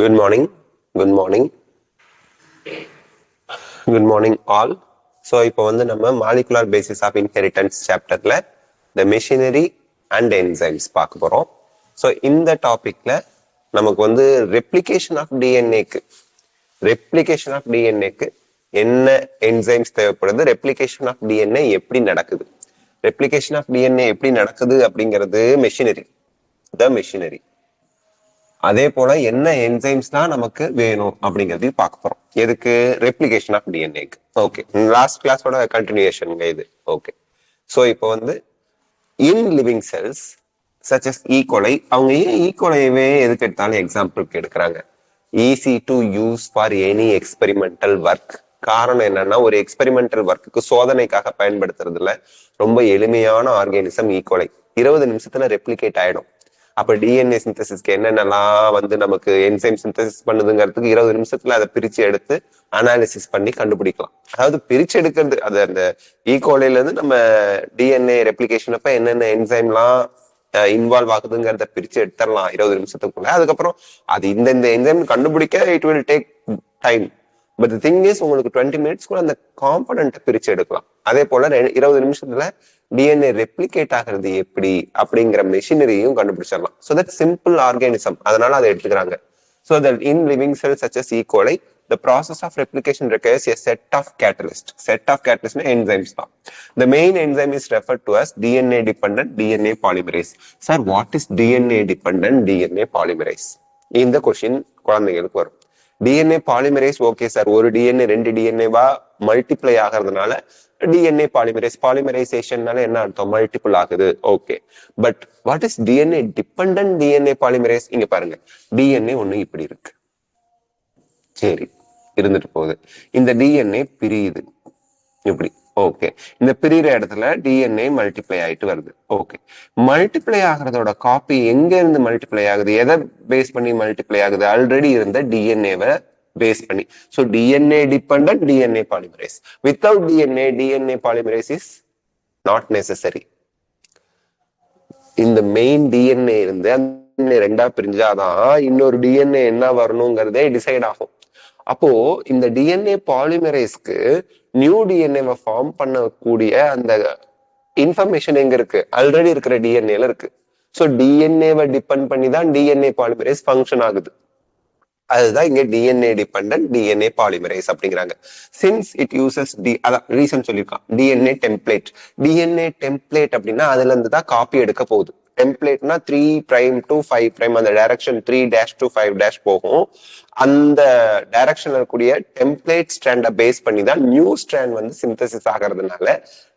Good morning. Good morning. Good morning all. So இப்போ வந்து நம்ம molecular basis of inheritance chapterல the machinery and enzymes பார்க்க போறோம். So இந்த டாபிக்ல நமக்கு வந்து replication of DNA-க்கு என்ன enzymes தேவைப்படுது, replication of DNA எப்படி நடக்குது, replication of DNA எப்படி நடக்குது அப்படிங்கிறது machinery. அதே போல என்ன என்சைம்ஸ் தான் நமக்கு வேணும் அப்படிங்கறதையும் பார்க்க போறோம். எதுக்கு? ரெப்ளிகேஷன் ஆஃப் டிஎன்ஏக்கு. ஓகே, லாஸ்ட் கிளாஸோட கண்டினியூஷன் இது. ஓகே, ஸோ இப்போ வந்து in living cells such as E coli, அவங்க ஏன் ஈகோலையவே எதுக்கு எடுத்தாலும் எக்ஸாம்பிளுக்கு எடுக்கிறாங்க? Easy to use for any experimental work. காரணம் என்னன்னா, ஒரு எக்ஸ்பெரிமெண்டல் ஒர்க்குக்கு சோதனைக்காக பயன்படுத்துறதுல ரொம்ப எளிமையான ஆர்கானிசம் ஈகோலை. 20 நிமிஷத்துல ரெப்ளிகேட் ஆயிடும். அப்ப டிஎன்ஏ சிந்தசிஸ்க்கு என்னென்னலாம் வந்து நமக்கு என்சைம் சிந்தசிஸ் பண்ணுதுங்கிறதுக்கு 20 நிமிஷத்துல அதை பிரிச்சு எடுத்து அனாலிசிஸ் பண்ணி கண்டுபிடிக்கலாம். அதாவது பிரிச்சு எடுக்கிறது, அது அந்த ஈகோலைல இருந்து நம்ம டிஎன்ஏ ரெப்ளிகேஷன் அப்ப என்னென்ன என்சைம்லாம் இன்வால்வ் ஆகுதுங்கிறத பிரிச்சு எடுத்துடலாம் 20 நிமிஷத்துக்குள்ள. அதுக்கப்புறம் அது இந்த என்சைம் கண்டுபிடிக்க it will take time. But the thing is, உங்களுக்கு 20 மினிட்ஸ்க்குள்ள அந்த காம்பனன்ட் பிரிச்சு எடுக்கலாம். அதே போல 20 நிமிஷத்துல டிஎன்ஏ ரெப்ளிகேட் ஆகிறது எப்படி அப்படிங்கிற மெஷினரியும் கண்டுபிடிச்சிடலாம். ஸோ தட் சிம்பிள் ஆர்கானிசம், அதனால அதை எடுத்துக்கிறாங்க. So that in living cell such as E coli the process of replication requires a set of catalyst. Set of catalyst enzymes தான். The main enzyme is referred to as DNA dependent DNA polymerase. Sir, what is DNA dependent DNA polymerase? இந்த question குழந்தைங்களுக்கு வரும். DNA polymerase, okay sir, ஒரு DNA 2 டிஎன்ஏவா multiply ஆகிறதுனால DNA பாலிமரைசேஷன்னால என்ன அர்த்தம்? Multiple ஆகுது. Okay, but what is DNA dependent DNA polymerase? இங்க பாருங்க, டிஎன்ஏ ஒண்ணு இப்படி இருக்கு, சரி இருந்துட்டு போகுது. இந்த டிஎன்ஏ பிரியுது இப்படி. ஓகே, இந்த பிரிகிற இடத்துல டிஎன்ஏ மல்டிப்ளை ஆயிட்டு வருது. ஓகே, மல்டிப்ளை ஆகிறதோட காப்பி எங்க இருந்து மல்டிப்ளை ஆகுது? எதை பேஸ் பண்ணி மல்டிப்ளை ஆகுது? ஆல்ரெடி இருந்த டிஎன்ஏவை பேஸ் பண்ணி. So DNA dependent DNA polymerase. Without DNA polymerase is not necessary. இந்த மெயின் டிஎன்ஏ இருந்து அந்த 2ஆ பிரிஞ்சாதான் இன்னொரு டிஎன்ஏ என்ன வரணுங்கிறதே டிசைட் ஆகும். அப்போ இந்த டிஎன்ஏ பாலிமரேஸ்க்கு நியூ டிஎன்ஏவை ஃபார்ம் பண்ணக்கூடிய அந்த இன்ஃபர்மேஷன் எங்க இருக்கு? ஆல்ரெடி இருக்கிற டிஎன்ஏல இருக்கு. ஸோ டிஎன்ஏவை டிபெண்ட் பண்ணி தான் டிஎன்ஏ பாலிமரேஸ் ஃபங்க்ஷன் ஆகுது. அதுதான் இங்க டிஎன்ஏ டிபெண்டன்ட் டிஎன்ஏ பாலிமரேஸ் அப்படிங்கிறாங்க. சின்ஸ் இட் யூசஸ் அதான் ரீசன் சொல்லியிருக்கான், டிஎன்ஏ டெம்ப்ளேட் அப்படின்னா அதுல இருந்து தான் காப்பி எடுக்க போகுது. டெம்ப்ளேட்னா 3' to 5' அந்த டைரக்ஷன் 3' to 5' போகும். அந்த டைரக்ஷன்ல இருக்கக்கூடிய டெம்ப்ளேட் ஸ்ட்ராண்ட பேஸ் பண்ணி தான் நியூ ஸ்ட்ராண்ட் வந்து சிந்தசிஸ் ஆகிறதுனால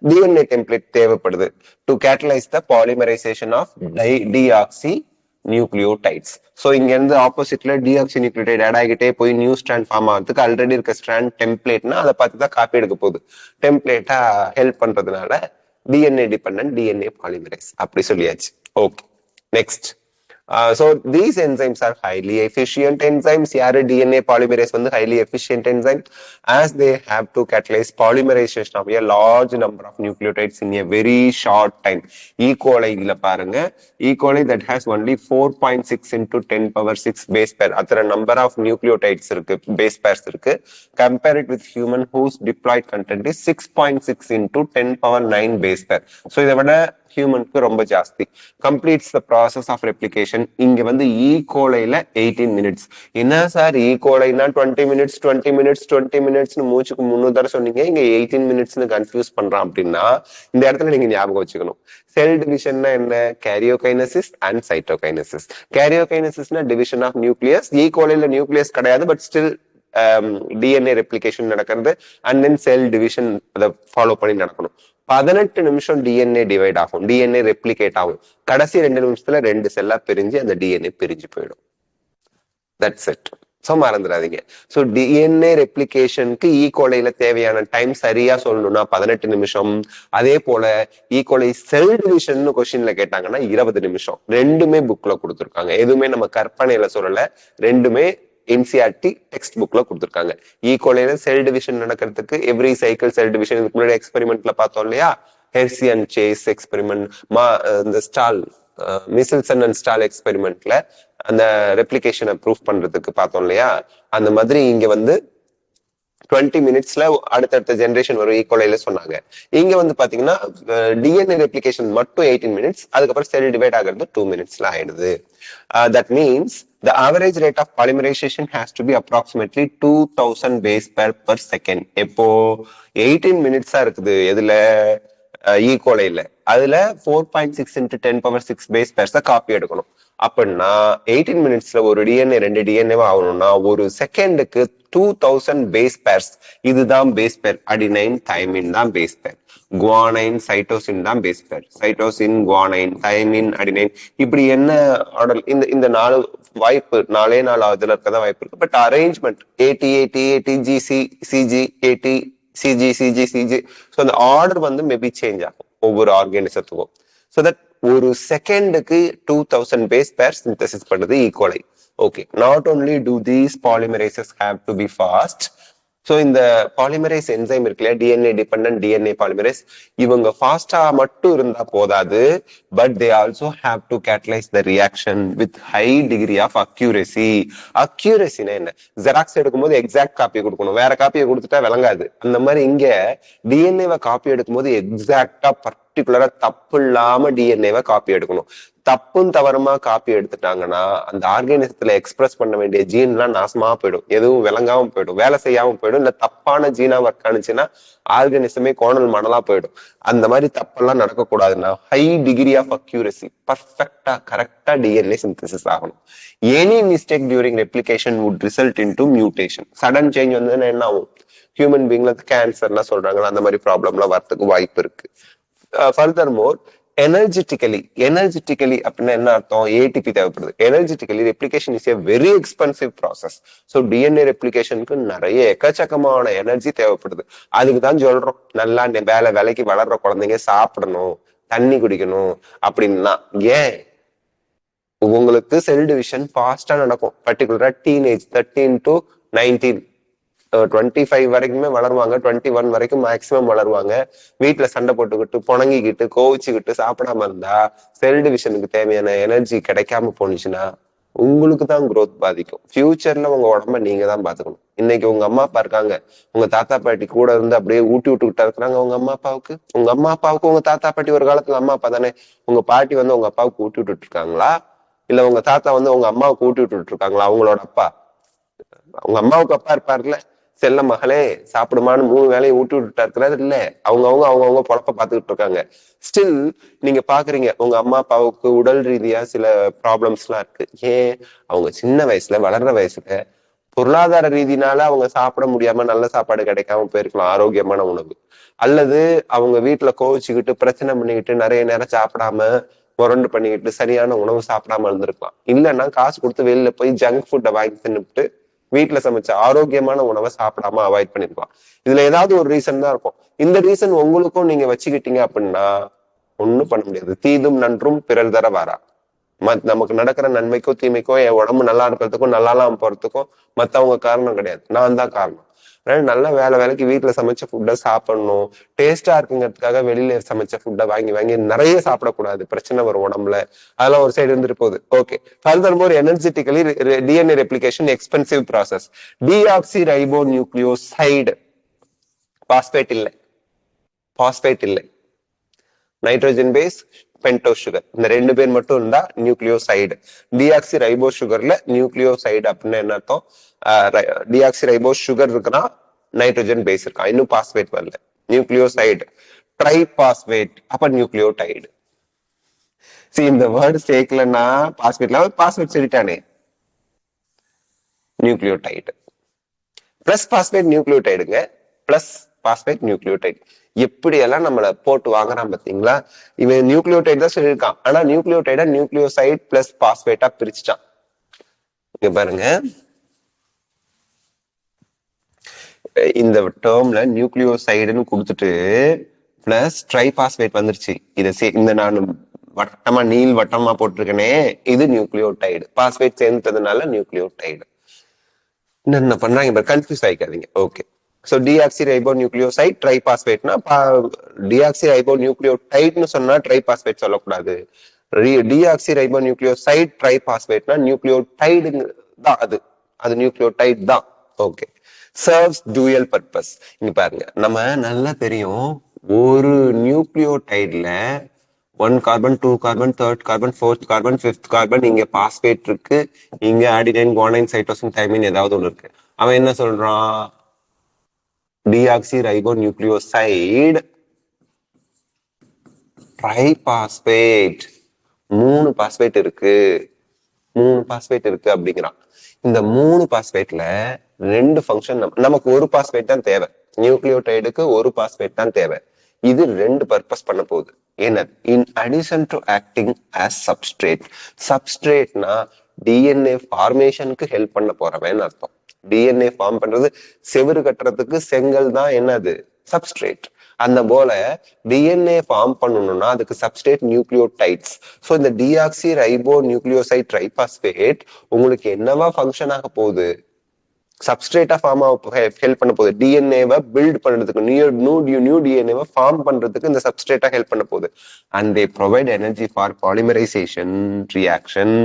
டிஎன்ஏ டெம்ப்ளேட் தேவைப்படுது to catalyse the polymerisation of deoxy nucleotides. So இங்க இருந்து ஆப்போசிட்ல டிஆக்சி நியூக்ளியோடைட் ஆட் ஆகிட்டே போய் நியூ ஸ்ட்ராண்ட் ஃபார்ம் ஆகிறதுக்கு ஆல்ரெடி இருக்க ஸ்ட்ராண்ட் டெம்ப்ளேட்னா அதை பார்த்து தான் காப்பி எடுக்க போகுது. டெம்ப்ளேட்டா ஹெல்ப் பண்றதுனால டிஎன்ஏ டிபெண்டன்ட் டிஎன்ஏ பாலிமரேஸ் அப்படி சொல்லியாச்சு. Okay, next. So these enzymes are highly efficient enzymes. யாரு? DNA polymerase வந்து highly efficient enzyme as they have to catalyze polymerization of a large number of nucleotides in a very short time. E. coli இதுல பாருங்க, E. coli that has only 4.6 into 10⁻⁶ base pair. அத்தனை number of nucleotides இருக்கு, base pairs இருக்கு. Compare it with human whose diploid content is 6.6 into 10⁻⁹ base pair. So இதை விட ஹியூமனுக்கு ரொம்ப ஜாஸ்தி. Completes the process of replication. இங்க வந்து ஈ கோலைல 18 மினிட்ஸ். என்ன சார் ஈ கோலைனா 20 மினிட்ஸ் மூச்சுக்கு 3 தடவை சொன்னீங்க, இங்க 18 மினிட்ஸ்னு கன்ஃபியூஸ் பண்றான் அப்படின்னா இந்த இடத்துல நீங்க ஞாபகம் வச்சுக்கணும், செல் டிவிஷன்னா என்ன? Karyokinesis and cytokinesis. கேரியோகைனசிஸ்னா டிவிஷன் ஆஃப் நியூக்ளியஸ். ஈ கோலைல நியூக்ளியஸ் கிடையாது, பட் ஸ்டில் டிஎன்ஏ ரெப்ளிகேஷன் நடக்கிறது. அண்ட் தென் செல் டிவிஷன் அதை ஃபாலோ பண்ணி நடக்கணும். 18 நிமிஷம் டிஎன்ஏ டிவைட் ஆகும், டிஎன்ஏ ரெப்ளிகேட் ஆகும். கடைசி 2 நிமிஷத்துல 2 செல்லா பிரிஞ்சு அந்த டிஎன்ஏ பிரிஞ்சு போயிடும். That's it. ஸோ மறந்துடாதீங்க. ஸோ டிஎன்ஏ ரெப்ளிகேஷனுக்கு ஈகோலைல தேவையான டைம் சரியா சொல்லணும்னா 18 நிமிஷம். அதே போல ஈகோலை செல் டிவிஷன் கொஸ்டின்ல கேட்டாங்கன்னா 20 நிமிஷம். ரெண்டுமே புக்ல கொடுத்துருக்காங்க, எதுவுமே நம்ம கற்பனையில சொல்லல, ரெண்டுமே NCERT டெக்ஸ்ட் புக்ல கொடுத்துருக்காங்க. ஈகோலைல செல் டிவிஷன் நடக்கிறதுக்கு எவ்ரி சைக்கிள் செல் டிவிஷன், இதுக்கு முன்னாடி எக்ஸ்பெரிமெண்ட்ல பார்த்தோம் இல்லையா, ஹெர்சி அண்ட் சேஸ் எக்ஸ்பெரிமெண்ட், இந்த ஸ்டால் மிசில்சன் அண்ட் ஸ்டால் எக்ஸ்பெரிமெண்ட்ல அந்த ரெப்ளிகேஷனை ப்ரூஃப் பண்றதுக்கு பார்த்தோம் இல்லையா, அந்த மாதிரி இங்க வந்து 20 மினிட்ஸ்ல அடுத்தடுத்த ஜெனரேஷன் வரும் ஈக்குவலைல சொன்னாங்க. இங்க வந்து பாத்தீங்கன்னா டிஎன்ஏ ரெப்ளிகேஷன் மட்டும் 18 மினிட்ஸ், அதுக்கப்புறம் செல் டிவைட் ஆகிறது 2 மினிட்ஸ்ல ஆயிடுது. That means the average rate of polymerization has to be approximately 2000 base pair per second. எப்போ 18 மினிட்ஸா இருக்குது எதுல ஈக்குவலைல, அதுல 4.6 into 10⁶ பேஸ் பேர்ஸ காப்பி எடுக்கணும். அப்படின்னா 18 மினிட்ஸ்ல ஒரு டிஎன்ஏ 2 டிஎன்ஏ ஆகணும்னா ஒரு செகண்டுக்கு 2000 பேஸ் பேர்ஸ். இதுதான் பேஸ் பேர். அடினைன் தைமின் தான் பேஸ் பேர், குவானைன் சைட்டோசின் தான் base pair. Cytosine guanine thymine adenine இப்படி என்ன ஆர்டர், இந்த 4 வாய்ப்பு 4 இதுல இருக்கதான் வாய்ப்பு இருக்கு. But arrangement AT AT AT GC CG AT CG CG CG, so அந்த ஆர்டர் வந்து மேபி சேஞ்ச் ஆகும் ஒவ்வொரு ஆர்கானிசத்துக்கும். ஸோ தட் ஒரு செகண்டுக்கு 2000 பேஸ் பேர் சிந்தசிஸ் பண்ணுறது ஈக்குவலை. Okay, not only do these polymerases have to be fast. So இந்த polymerase enzyme இருக்கு இல்லையா, டிஎன்ஏ டிபெண்டன்ட் டிஎன்ஏ பாலிமரேஸ், இவங்க ஃபாஸ்டா மட்டும் இருந்தா போதாது, but they also have to catalyse the reaction with high degree of accuracy. அக்யூரசினா என்ன? ஜெராக்ஸ் எடுக்கும்போது எக்ஸாக்ட் காப்பி கொடுக்கணும், வேற காப்பியை கொடுத்துட்டா விளங்காது. அந்த மாதிரி இங்க டிஎன்ஏவை காப்பி எடுக்கும்போது எக்ஸாக்டா பர்டிகுலரா தப்பு இல்லாம டிஎன்ஏவை காப்பி எடுக்கணும். தப்பும் தவறுமா காப்பி எடுத்துட்டாங்கன்னா அந்த ஆர்கானிசத்துல எக்ஸ்பிரஸ் பண்ண வேண்டிய ஜீன் எல்லாம் நாசமா போயிடும், எதுவும் விளங்காம போயிடும், வேலை செய்யாம போயிடும். இல்ல தப்பான ஜீனா ஒர்க் ஆனிச்சுன்னா ஆர்கானிசமே கோணல் மணலா போயிடும். அந்த மாதிரி தப்பெல்லாம் நடக்கக்கூடாதுன்னா ஹை டிகிரி ஆஃப் அக்யூரசி, பர்ஃபெக்டா கரெக்டா டிஎன்ஏ சிந்தசிஸ் ஆகணும். Any mistake during replication would result into mutation. Sudden change வந்து என்ன ஆகும், ஹியூமன் பீங்ல கேன்சர்லாம் சொல்றாங்களா, அந்த மாதிரி ப்ராப்ளம்லாம் வரதுக்கு வாய்ப்பு இருக்கு. ஃபர்தர்மோர் எனர்ஜெட்டிக்கலி அப்படின்னா என்ன அர்த்தம்? ஏடிபி தேவைப்படுது. Energetically replication is a very expensive process. So DNA ரெப்ளிகேஷனுக்கு நிறைய எக்கச்சக்கமான எனர்ஜி தேவைப்படுது. அதுக்கு தான் சொல்றோம், நல்லா வேலைக்கு வளர்ற குழந்தைங்க சாப்பிடணும், தண்ணி குடிக்கணும் அப்படின்னா. ஏன்? உங்களுக்கு செல் டிவிஷன் ஃபாஸ்டா நடக்கும். பர்டிகுலரா டீனேஜ் 13 to 19 25 வரைக்குமே வளருவாங்க, 21 வரைக்கும் மேக்சிமம் வளருவாங்க. வீட்டுல சண்டை போட்டுக்கிட்டு புணங்கிக்கிட்டு கோவிச்சுக்கிட்டு சாப்பிடாம இருந்தா செல் டிவிஷனுக்கு தேவையான எனர்ஜி கிடைக்காம போனுச்சுன்னா உங்களுக்கு தான் growth பாதிக்கும். ஃபியூச்சர்ல உங்க உடம்ப நீங்க தான் பாத்துக்கணும். இன்னைக்கு உங்க அம்மா அப்பா இருக்காங்க, உங்க தாத்தா பாட்டி கூட இருந்து அப்படியே ஊட்டி விட்டுக்கிட்டா இருக்கிறாங்க உங்க அம்மா அப்பாவுக்கு. உங்க தாத்தா பாட்டி ஒரு காலத்துல அம்மா அப்பா தானே. உங்க பாட்டி வந்து உங்க அப்பாவுக்கு ஊட்டி விட்டுட்டு இருக்காங்களா, இல்ல உங்க தாத்தா வந்து உங்க அம்மாவுக்கு ஊட்டி விட்டுட்டு இருக்காங்களா? அவங்களோட அப்பா, உங்க அம்மாவுக்கு அப்பா இருப்பாருல்ல, செல்ல மகளே சாப்பிடுமான்னு 3 வேலையை ஊட்டி விட்டுட்டா இருக்கிறாரு இல்ல. அவங்கவுங்க பொழப்ப பாத்துக்கிட்டு இருக்காங்க. ஸ்டில் நீங்க பாக்குறீங்க உங்க அம்மா அப்பாவுக்கு உடல் ரீதியா சில ப்ராப்ளம்ஸ் எல்லாம் இருக்கு. ஏன்? அவங்க சின்ன வயசுல வளர்ற வயசுல பொருளாதார ரீதினால அவங்க சாப்பிட முடியாம நல்ல சாப்பாடு கிடைக்காம போயிருக்கலாம், ஆரோக்கியமான உணவு. அல்லது அவங்க வீட்டுல கோவிச்சுக்கிட்டு பிரச்சனை பண்ணிக்கிட்டு நிறைய நேரம் சாப்பிடாம முரண்டு பண்ணிக்கிட்டு சரியான உணவு சாப்பிடாம இருந்திருக்கலாம். இல்லைன்னா காசு கொடுத்து வெளியில போய் ஜங்க் ஃபுட்டை வாங்கி தின்னுட்டு வீட்டுல சமைச்ச ஆரோக்கியமான உணவை சாப்பிடாம அவாய்ட் பண்ணிருக்கலாம். இதுல ஏதாவது ஒரு ரீசன் தான் இருக்கும். இந்த ரீசன் உங்களுக்கும் நீங்க வச்சுக்கிட்டீங்க அப்படின்னா ஒண்ணும் பண்ண முடியாது. தீதும் நன்றும் பிறர் தர வாரா. நமக்கு நடக்கிற நன்மைக்கோ தீமைக்கோ என் உடம்பு நல்லா இருக்கிறதுக்கும் நல்லாலாம் போறதுக்கும் மத்தவங்க காரணம் கிடையாது, நான் தான் காரணம். அதனால நல்ல வேலைக்கு வீட்டுல சமைச்ச ஃபுட்டை சாப்பிடணும். டேஸ்டா இருக்குங்கிறதுக்காக வெளியில சமைச்ச ஃபுட்டை வாங்கி நிறைய சாப்பிடக்கூடாது, பிரச்சனை வரும் உடம்புல. அதெல்லாம் ஒரு சைடு இருந்துட்டு போகுது. Okay, furthermore energetically DNA replication expensive process. Deoxy ribo nucleoside, phosphate இல்லை, நைட்ரோஜன் பேஸ் பென்டோஸ் சுகர், இந்த 2 பேர் மட்டும் இருந்தா நியூக்ளியோசைடு. டிஆக்சி ரைபோ சுகர்ல நியூக்ளியோசைடு அப்படின்னு என்ன அர்த்தம்? டிஆக்சி ரைபோ சுகர் இருக்குன்னா நைட்ரோஜன் பேஸ் இருக்கா, இன்னும் பாஸ்பேட் வரல. நியூக்ளியோசைடு ட்ரைபாஸ்பேட், அப்ப நியூக்ளியோடைடு. இந்த வேர்டு சேர்க்கலன்னா பாஸ்பேட் சொல்லிட்டானே, நியூக்ளியோடைடு பிளஸ் பாஸ்பேட் நியூக்ளியோடைடுங்க, பிளஸ் பாஸ்பேட் நியூக்ளியோடைடு. எப்படியெல்லாம் நம்மளை போட்டு வாங்குறான் பாத்தீங்களா? இவன் நியூக்ளியோடைடு தான் சொல்லியிருக்கான், ஆனா நியூக்ளியோடைட நியூக்ளியோசைட் பிளஸ் பாஸ்பேட்டா பிரிச்சுட்டான். இங்க பாருங்க, இந்த டேர்ம்ல நியூக்ளியோசைடுன்னு கொடுத்துட்டு பிளஸ் ட்ரைபாஸ்பேட் வந்துருச்சு. இந்த நான் வட்டமா நீள் வட்டமா போட்டிருக்கேனே, இது நியூக்ளியோடைடு. Phosphate சேர்ந்ததுனால nucleotide. என்ன பண்றாங்க, கன்ஃபியூஸ் ஆயிக்காதீங்க. ஓகே, சோ டிஆக்சிரைபோநியூக்ளியோசைட் ட்ரைபாஸ்பேட்னா டிஆக்சிரைபோநியூக்ளியோடைட்னு சொன்னா ட்ரைபாஸ்பேட் சொல்லக்கூடாது. டிஆக்சிரைபோநியூக்ளியோசைட் ட்ரைபாஸ்பேட்னா நியூக்ளியோடைடு தான், அது நியூக்ளியோடைடு தான். Okay, serves dual purpose. இங்க பாருங்க, நம்ம நல்லா தெரியும், ஒரு நியூக்ளியோடைட்ல 1 carbon 2 carbon 3 carbon 4 carbon 5 carbon, இங்க பாஸ்பேட் இருக்கு, இங்க அடினைன் குவானைன் சைட்டோசின் தைமின் ஏதாவது ஒண்ணு இருக்கு. அவன் என்ன சொல்றான், டிஆக்சிரைபோநியூக்ளியோசைடு ட்ரைபாஸ்பேட், 3 பாஸ்பேட் இருக்கு, 3 பாஸ்பேட் இருக்கு அப்படிங்கிறான். இந்த 3 பாஸ்பேட்ல 2 ஃபங்க்ஷன், நமக்கு ஒரு பாஸ்பேட் தான் தேவை, நியூக்ளியோடைடுக்கு ஒரு பாஸ்பேட் தான் தேவை. இது 2 பர்பஸ் பண்ண போகுது. என்ன? In addition to acting as substrate. சப்ஸ்ட்ரேட்னா டிஎன்ஏ ஃபார்மேஷனுக்கு ஹெல்ப் பண்ண போறவன் அர்த்தம். டிஎன்ஏ ஃபார்ம் பண்றது, செவுறு கட்டுறதுக்கு செங்கல் தான் என்னது, சப்ஸ்ட்ரேட். அந்த போல டிஎன்ஏ ஃபார்ம் பண்ணணும்னா அதுக்கு சப்ஸ்ட்ரேட் நியூக்ளியோடைட்ஸ். ஸோ இந்த டிஆக்சி ரைபோ நியூக்ளியோசைட் ட்ரைபாஸ்பேட் உங்களுக்கு என்னவா ஃபங்க்ஷன் ஆக போகுது, சப்ஸ்ட்ரேட்டா ஃபார்ம் ஹெல்ப் பண்ண போகுது. டிஎன்ஏவை பில்ட் பண்றதுக்கு, நியூ டிஎன்ஏவை ஃபார்ம் பண்றதுக்கு இந்த சப்ஸ்ட்ரேட்டா ஹெல்ப் பண்ண போகுது. And they provide energy for polymerisation reaction.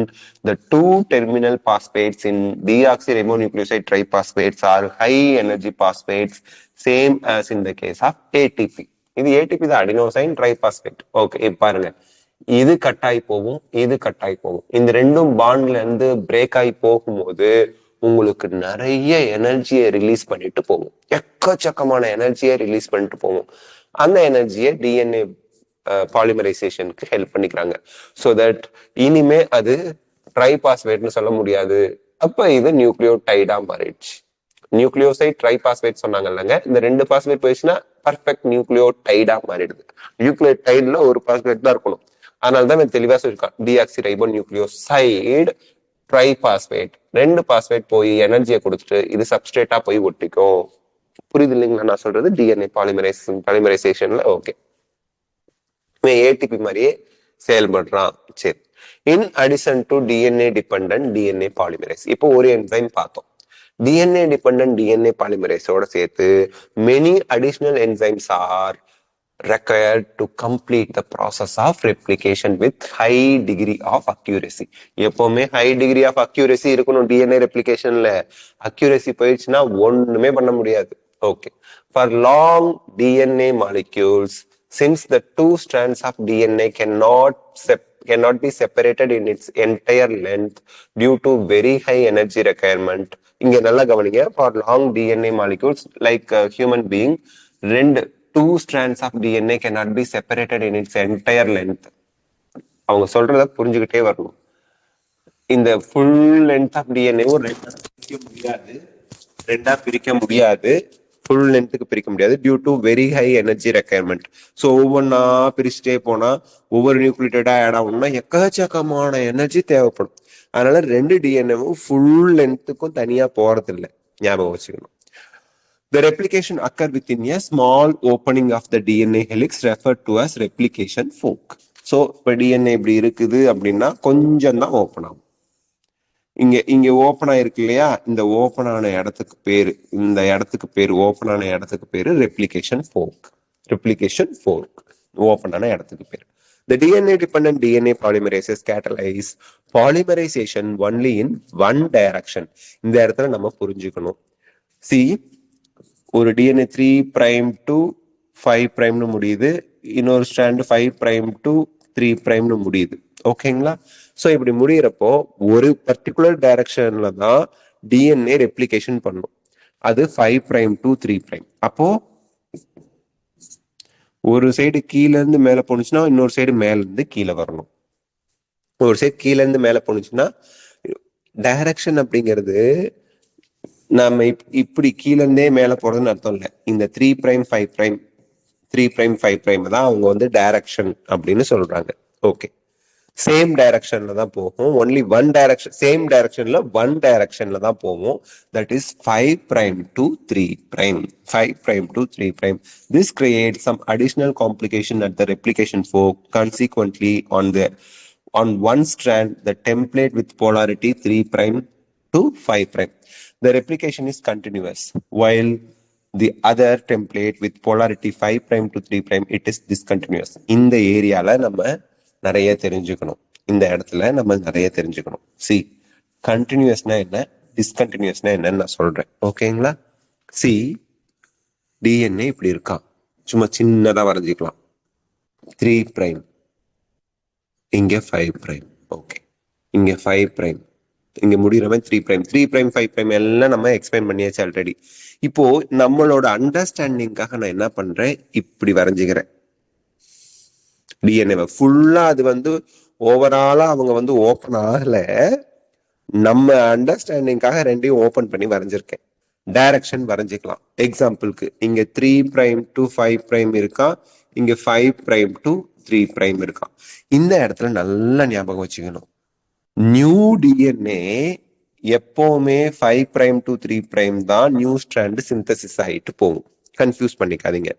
The 2 terminal phosphates in deoxyribonucleoside triphosphates are high energy phosphates, same as in the case of ATP. இது ஏடிபி தான், adenosine triphosphate. Okay, பாருங்க, இது cut ஆகி போகும், இது கட் ஆகி போகும். இந்த ரெண்டும் பாண்ட்ல இருந்து பிரேக் ஆகி போகும்போது உங்களுக்கு நிறைய எனர்ஜியை ரிலீஸ் பண்ணிட்டு போகும், எக்கச்சக்கமான எனர்ஜியை ரிலீஸ் பண்ணிட்டு போகும். அந்த எனர்ஜியை டிஎன்ஏ பாலிமரைசேஷனுக்கு ஹெல்ப் பண்ணிக்கிறாங்க. ஸோ தட் இனிமே அது ட்ரைபாஸ்பேட்னு சொல்ல முடியாது, அப்ப இது நியூக்ளியோடைடா மாறிடுச்சு. நியூக்ளியோசைட் ட்ரைபாஸ்பேட் சொன்னாங்க இல்லைங்க, இந்த 2 பாஸ்பேட் போயிடுச்சுன்னா பர்ஃபெக்ட் நியூக்ளியோடைடா மாறிடுது. நியூக்ளியோடைட்ல ஒரு பாஸ்பேட் தான் இருக்கணும். அதனாலதான் தெளிவா சொல்லிருக்கான், டிஆக்சிரைபோ நியூக்ளியோசைடு ட்ரைபாஸ்பேட். 2 பாஸ்பேட் போய் எனர்ஜியை கொடுத்துட்டு இது சப்ஸ்ட்ரேட்டா போய் ஒட்டிக்கும். புரியுது இல்லைங்களா நான் சொல்றது, டிஎன்ஏ பாலிமரைசேஷன்ல. ஓகே, ஏடிபி மாதிரியே செயல்படுறான். சரி, in addition to DNA dependent DNA polymerase, இப்போ ஒரு என்சைம் பார்த்தோம். டிஎன்ஏ டிபெண்டன்ட் டிஎன்ஏ பாலிமரைஸோட சேர்த்து many additional enzymes are required to complete the process of replication with high degree of accuracy. எப்பவுமே high degree of accuracy இருக்கணும் DNA ரெப்ளிகேஷன்ல. Accuracy போயிடுச்சுன்னா ஒண்ணுமே பண்ண முடியாது. Okay, for long DNA molecules, since the 2 strands of DNA cannot be separated in its entire length due to very high energy requirement. இங்க நல்லா கவனிங்க, for long DNA molecules like a human being, 2 strands of DNA cannot be separated in its entire length. அவங்க சொல்றத புரிஞ்சுக்கிட்டே வரணும். இந்த full length of DNA ரெண்டா பிரிக்க முடியாது, ஃபுல் லென்த்துக்கு பிரிக்க முடியாது, due to very high energy requirement. So ஒவ்வொன்னா பிரிச்சுட்டே போனா ஒவ்வொரு நியூக்ளியோடைடா ஆட் ஆகணும்னா எக்கச்சக்கமான எனர்ஜி தேவைப்படும். அதனால 2 டிஎன்ஏவும் ஃபுல் லென்த்துக்கும் தனியா போறது இல்லை, ஞாபகம் வச்சுக்கணும். The replication occur within a small opening of the DNA helix referred to as replication fork. So இப்போ DNA இப்படி இருக்குது அப்படின்னா கொஞ்சம் தான் ஓப்பன் ஆகும். இங்க ஓப்பன் ஆயிருக்கு இல்லையா, இந்த ஓப்பன் ஆன இடத்துக்கு பேரு, இந்த இடத்துக்கு பேரு, ஓப்பன் ஆன இடத்துக்கு பேரு replication fork. Replication fork open ஆன இடத்துக்கு பேரு. The DNA dependent DNA polymerases catalyze polymerization only in one direction. இந்த இடத்துல நம்ம புரிஞ்சுக்கணும். See, ஒரு டிஎன்ஏ 3' to 5' முடியுது, இன்னொரு ஸ்ட்ராண்ட் 5' to 3' முடியுது. ஓகேங்களா? ஸோ இப்படி முடிகிறப்போ ஒரு பர்டிகுலர் டைரக்ஷன்ல தான் டிஎன்ஏ ரெப்ளிகேஷன் பண்ணும். அது 5' to 3'. அப்போ ஒரு சைடு கீழே இருந்து மேல போனுச்சுன்னா இன்னொரு சைடு மேல இருந்து கீழே வரணும். ஒரு சைடு கீழே இருந்து மேல போனுச்சுன்னா டைரக்ஷன் அப்படிங்கிறது நாம இப்படி கீழே இருந்தே மேல போறதுன்னு அர்த்தம் இல்லை. இந்த 3', 5' தான் அவங்க வந்து டைரக்ஷன் அப்படின்னு சொல்றாங்க. ஓகே, சேம் டைரக்ஷன்ல தான் போகும், ஒன்லி ஒன் டைரக்ஷன், சேம் டைரக்ஷன்ல ஒன் டைரக்ஷன்ல தான் போகும். That is 5' to 3', 5' to 3'. This creates some additional complication at the replication fork. Consequently, on one strand, the template with polarity 3' to 5'. The replication is continuous, while the other template with polarity 5' to 3', it is discontinuous. இந்த ஏரியால நம்ம நிறைய தெரிஞ்சுக்கணும். இந்த இடத்துல நம்ம நிறைய தெரிஞ்சுக்கணும். சி, கண்டினியூஸ்னா என்ன, டிஸ்கண்டினியூஸ்னா என்னன்னு நான் சொல்றேன். ஓகேங்களா? சி, டிஎன்ஏ இப்படி இருக்கா, சும்மா சின்னதா வரைஞ்சிக்கலாம். 3 பிரைம், இங்க 5 பிரைம். ஓகே, இங்க 5 பிரைம், இங்க முடிகிற மாதிரி 3 பிரைம். 3 பிரைம் 5 பிரைம் எல்லாம் நம்ம எக்ஸ்பிளைன் பண்ணியாச்சு ஆல்ரெடி. இப்போ நம்மளோட அண்டர்ஸ்டாண்டிங்காக நான் என்ன பண்றேன், இப்படி வரைஞ்சுக்கிறேன். டிஎன்ஏ ஃபுல்லா அது ஓவராலா அவங்க ஓப்பன் ஆகல, நம்ம அண்டர்ஸ்டாண்டிங்காக ரெண்டையும் ஓபன் பண்ணி வரைஞ்சிருக்கேன். டைரக்ஷன் வரைஞ்சிக்கலாம். எக்ஸாம்பிளுக்கு இங்க 3 பிரைம் டு 5 பிரைம் இருக்கா, இங்க 5 பிரைம் டு 3 பிரைம் இருக்கா. இந்த இடத்துல நல்லா ஞாபகம் வச்சுக்கணும், நியூ டிஎன்ஏ எப்பவுமே 5 பிரைம் டு 3 பிரைம் தான் நியூ ஸ்ட்ராண்ட் சிந்தசிஸ் ஆகிட்டு போகும். கன்ஃபியூஸ் பண்ணிக்காதீங்க.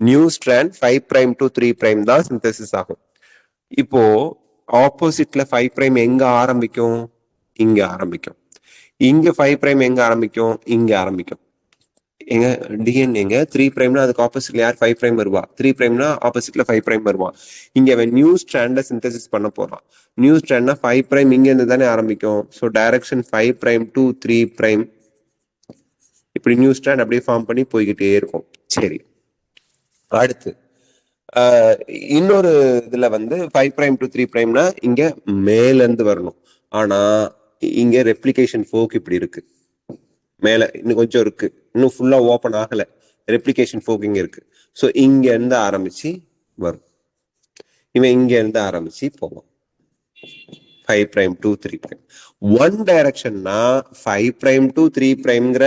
New strand 5 prime to 3 prime தான் சிந்தசிஸ் ஆகும். இப்போ ஆப்போசிட்ல 5 பிரைம் எங்க ஆரம்பிக்கும், இங்க ஆரம்பிக்கும். இங்க 5 பிரைம் எங்க ஆரம்பிக்கும், இங்க ஆரம்பிக்கும். எங்க டிஎன்ஏங்க 3 பிரைம்னா அதுக்கு ஆப்போசிட்ல யார் 5 பிரைம் வருவா, 3 பிரைம்னா ஆப்போசிட்ல 5 பிரைம் வருவான். இங்க அவன் நியூ ஸ்ட்ராண்ட சிந்தசிஸ் பண்ண போறான். நியூ ஸ்ட்ராண்ட்னா 5 பிரைம் இங்க இருந்து தானே ஆரம்பிக்கும். So direction 5 prime to 3 prime, இப்படி நியூ ஸ்ட்ராண்ட் அப்படியே ஃபார்ம் பண்ணி போய்கிட்டே இருக்கும். சரி, அடுத்து இன்னொரு இதுல 5 பிரைம் டு 3 பிரைம்னா இங்க மேல இருந்து வரணும். ஆனா இங்க ரெப்ளிகேஷன் ஃபோக் இப்படி இருக்கு, மேல இன்னும் கொஞ்சம் இருக்கு, இன்னும் ஃபுல்லா ஓபன் ஆகல, ரெப்ளிகேஷன் ஃபோக் இங்க இருக்கு. ஸோ இங்க இருந்து ஆரம்பிச்சு வரும், இவன் இங்க இருந்து ஆரம்பிச்சு போவான் 5 பிரைம் டு 3 பிரைம். ஒன் டைரக்ஷன்னா 5 பிரைம் டு 3 பிரைம்ங்கிற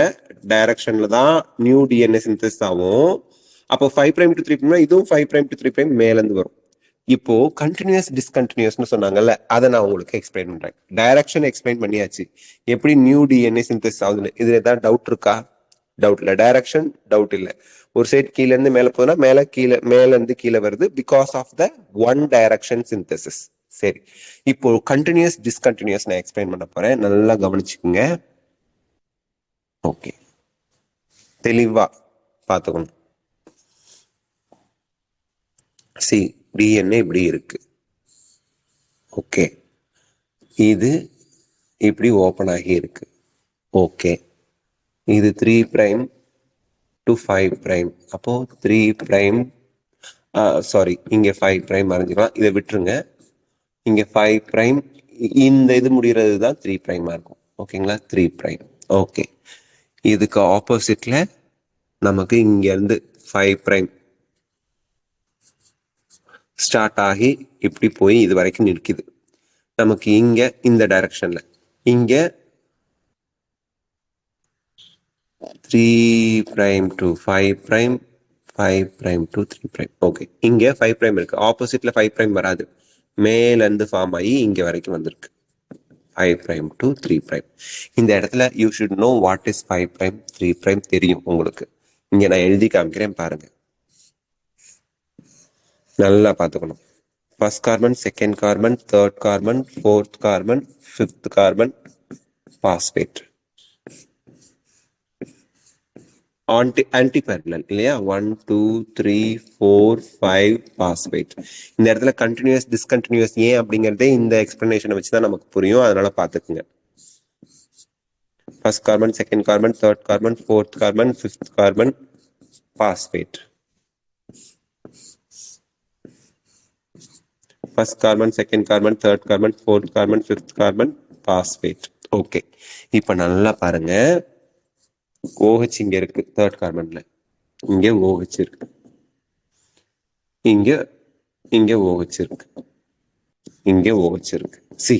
டைரக்ஷன்ல தான் நியூ டிஎன்ஏ சிந்தசிஸ் ஆகும். அப்போ 5 பிரைம் டு 3 பிரைம், இதுவும் 5 பிரைம் டு 3 பிரைம் மேல இருந்து வரும். இப்போ கண்டினியூஸ் டிஸ்கண்டினியூஸ்னு சொன்னாங்கல்ல, அதை நான் உங்களுக்கு எக்ஸ்பிளைன் பண்றேன். டைரக்ஷன் எக்ஸ்பிளைன் பண்ணியாச்சு, எப்படி நியூ டிஎன்ஏ சிந்தசிஸ் ஆகுதுன்னு. இதுல ஏதாவது டவுட் இருக்கா? டவுட் இல்ல. டைரக்ஷன் டவுட் இல்ல. ஒரு சைட் கீழ இருந்து மேல போனா மேல, கீழே மேல இருந்து கீழே வருது, because of the one direction synthesis. சரி, இப்போ கண்டினியூஸ் டிஸ்கண்டினியூஸ் நான் எக்ஸ்பிளைன் பண்ண போறேன், நல்லா கவனிச்சுக்குங்க. ஓகே, தெளிவா பார்த்துக்கணும். சி, டிஎன்ஏ இப்படி இருக்கு. ஓகே, இது இப்படி ஓபன் ஆகி இருக்கு. ஓகே, இது 3 பிரைம் டு 5 பிரைம். அப்போ 3 பிரைம், சாரி, இங்க 5 பிரைம் வரைஞ்சிக்கலாம், இதை விட்டுருங்க. இங்க 5 பிரைம், இந்த இது முடிகிறது தான் 3 பிரைமா இருக்கும். ஓகேங்களா? 3 பிரைம். ஓகே, இதுக்கு ஆப்போசிட்ல நமக்கு இங்க இருந்து 5 பிரைம் ஸ்டார்ட் ஆகி இப்படி போய் இது வரைக்கும் நிற்குது. நமக்கு இங்க இந்த டைரக்ஷன்ல இங்க 3 prime to 5 prime, 5 prime to 3 prime. Okay, இங்க 5 பிரைம் இருக்கு, ஆப்போசிட்ல 5 பிரைம் வராது, மேல இருந்து ஃபார்ம் ஆகி இங்க வரைக்கும் வந்திருக்கு 5 பிரைம் டு 3 பிரைம். இந்த இடத்துல you should know what is 5 prime 3 prime தெரியும் உங்களுக்கு. இங்க நான் எழுதி காமிக்கிறேன் பாருங்க, நல்லா பார்த்துக்கணும். First carbon, second carbon, third carbon, fourth carbon, fifth carbon, phosphate. Antiparallel இல்லையா? 1 2 3 4 5 பாஸ்பேட். இந்த இடத்துல கண்டினியூஸ் டிஸ்கண்டினியூஸ் ஏன் அப்படிங்கறதே இந்த எக்ஸ்பிளனேஷனை வச்சுதான் நமக்கு புரியும், அதனால பாத்துக்குங்க. First carbon, second carbon, third carbon, fourth carbon, fifth carbon, phosphate. First carbon, second carbon, third carbon, fourth carbon, fifth carbon, phosphate. Okay, இப்ப நல்லா பாருங்க, OH இங்க இருக்கு தேர்ட் கார்பன்ல, இங்க OH இருக்கு, இங்க இங்க OH இருக்கு, இங்க OH இருக்கு. சி,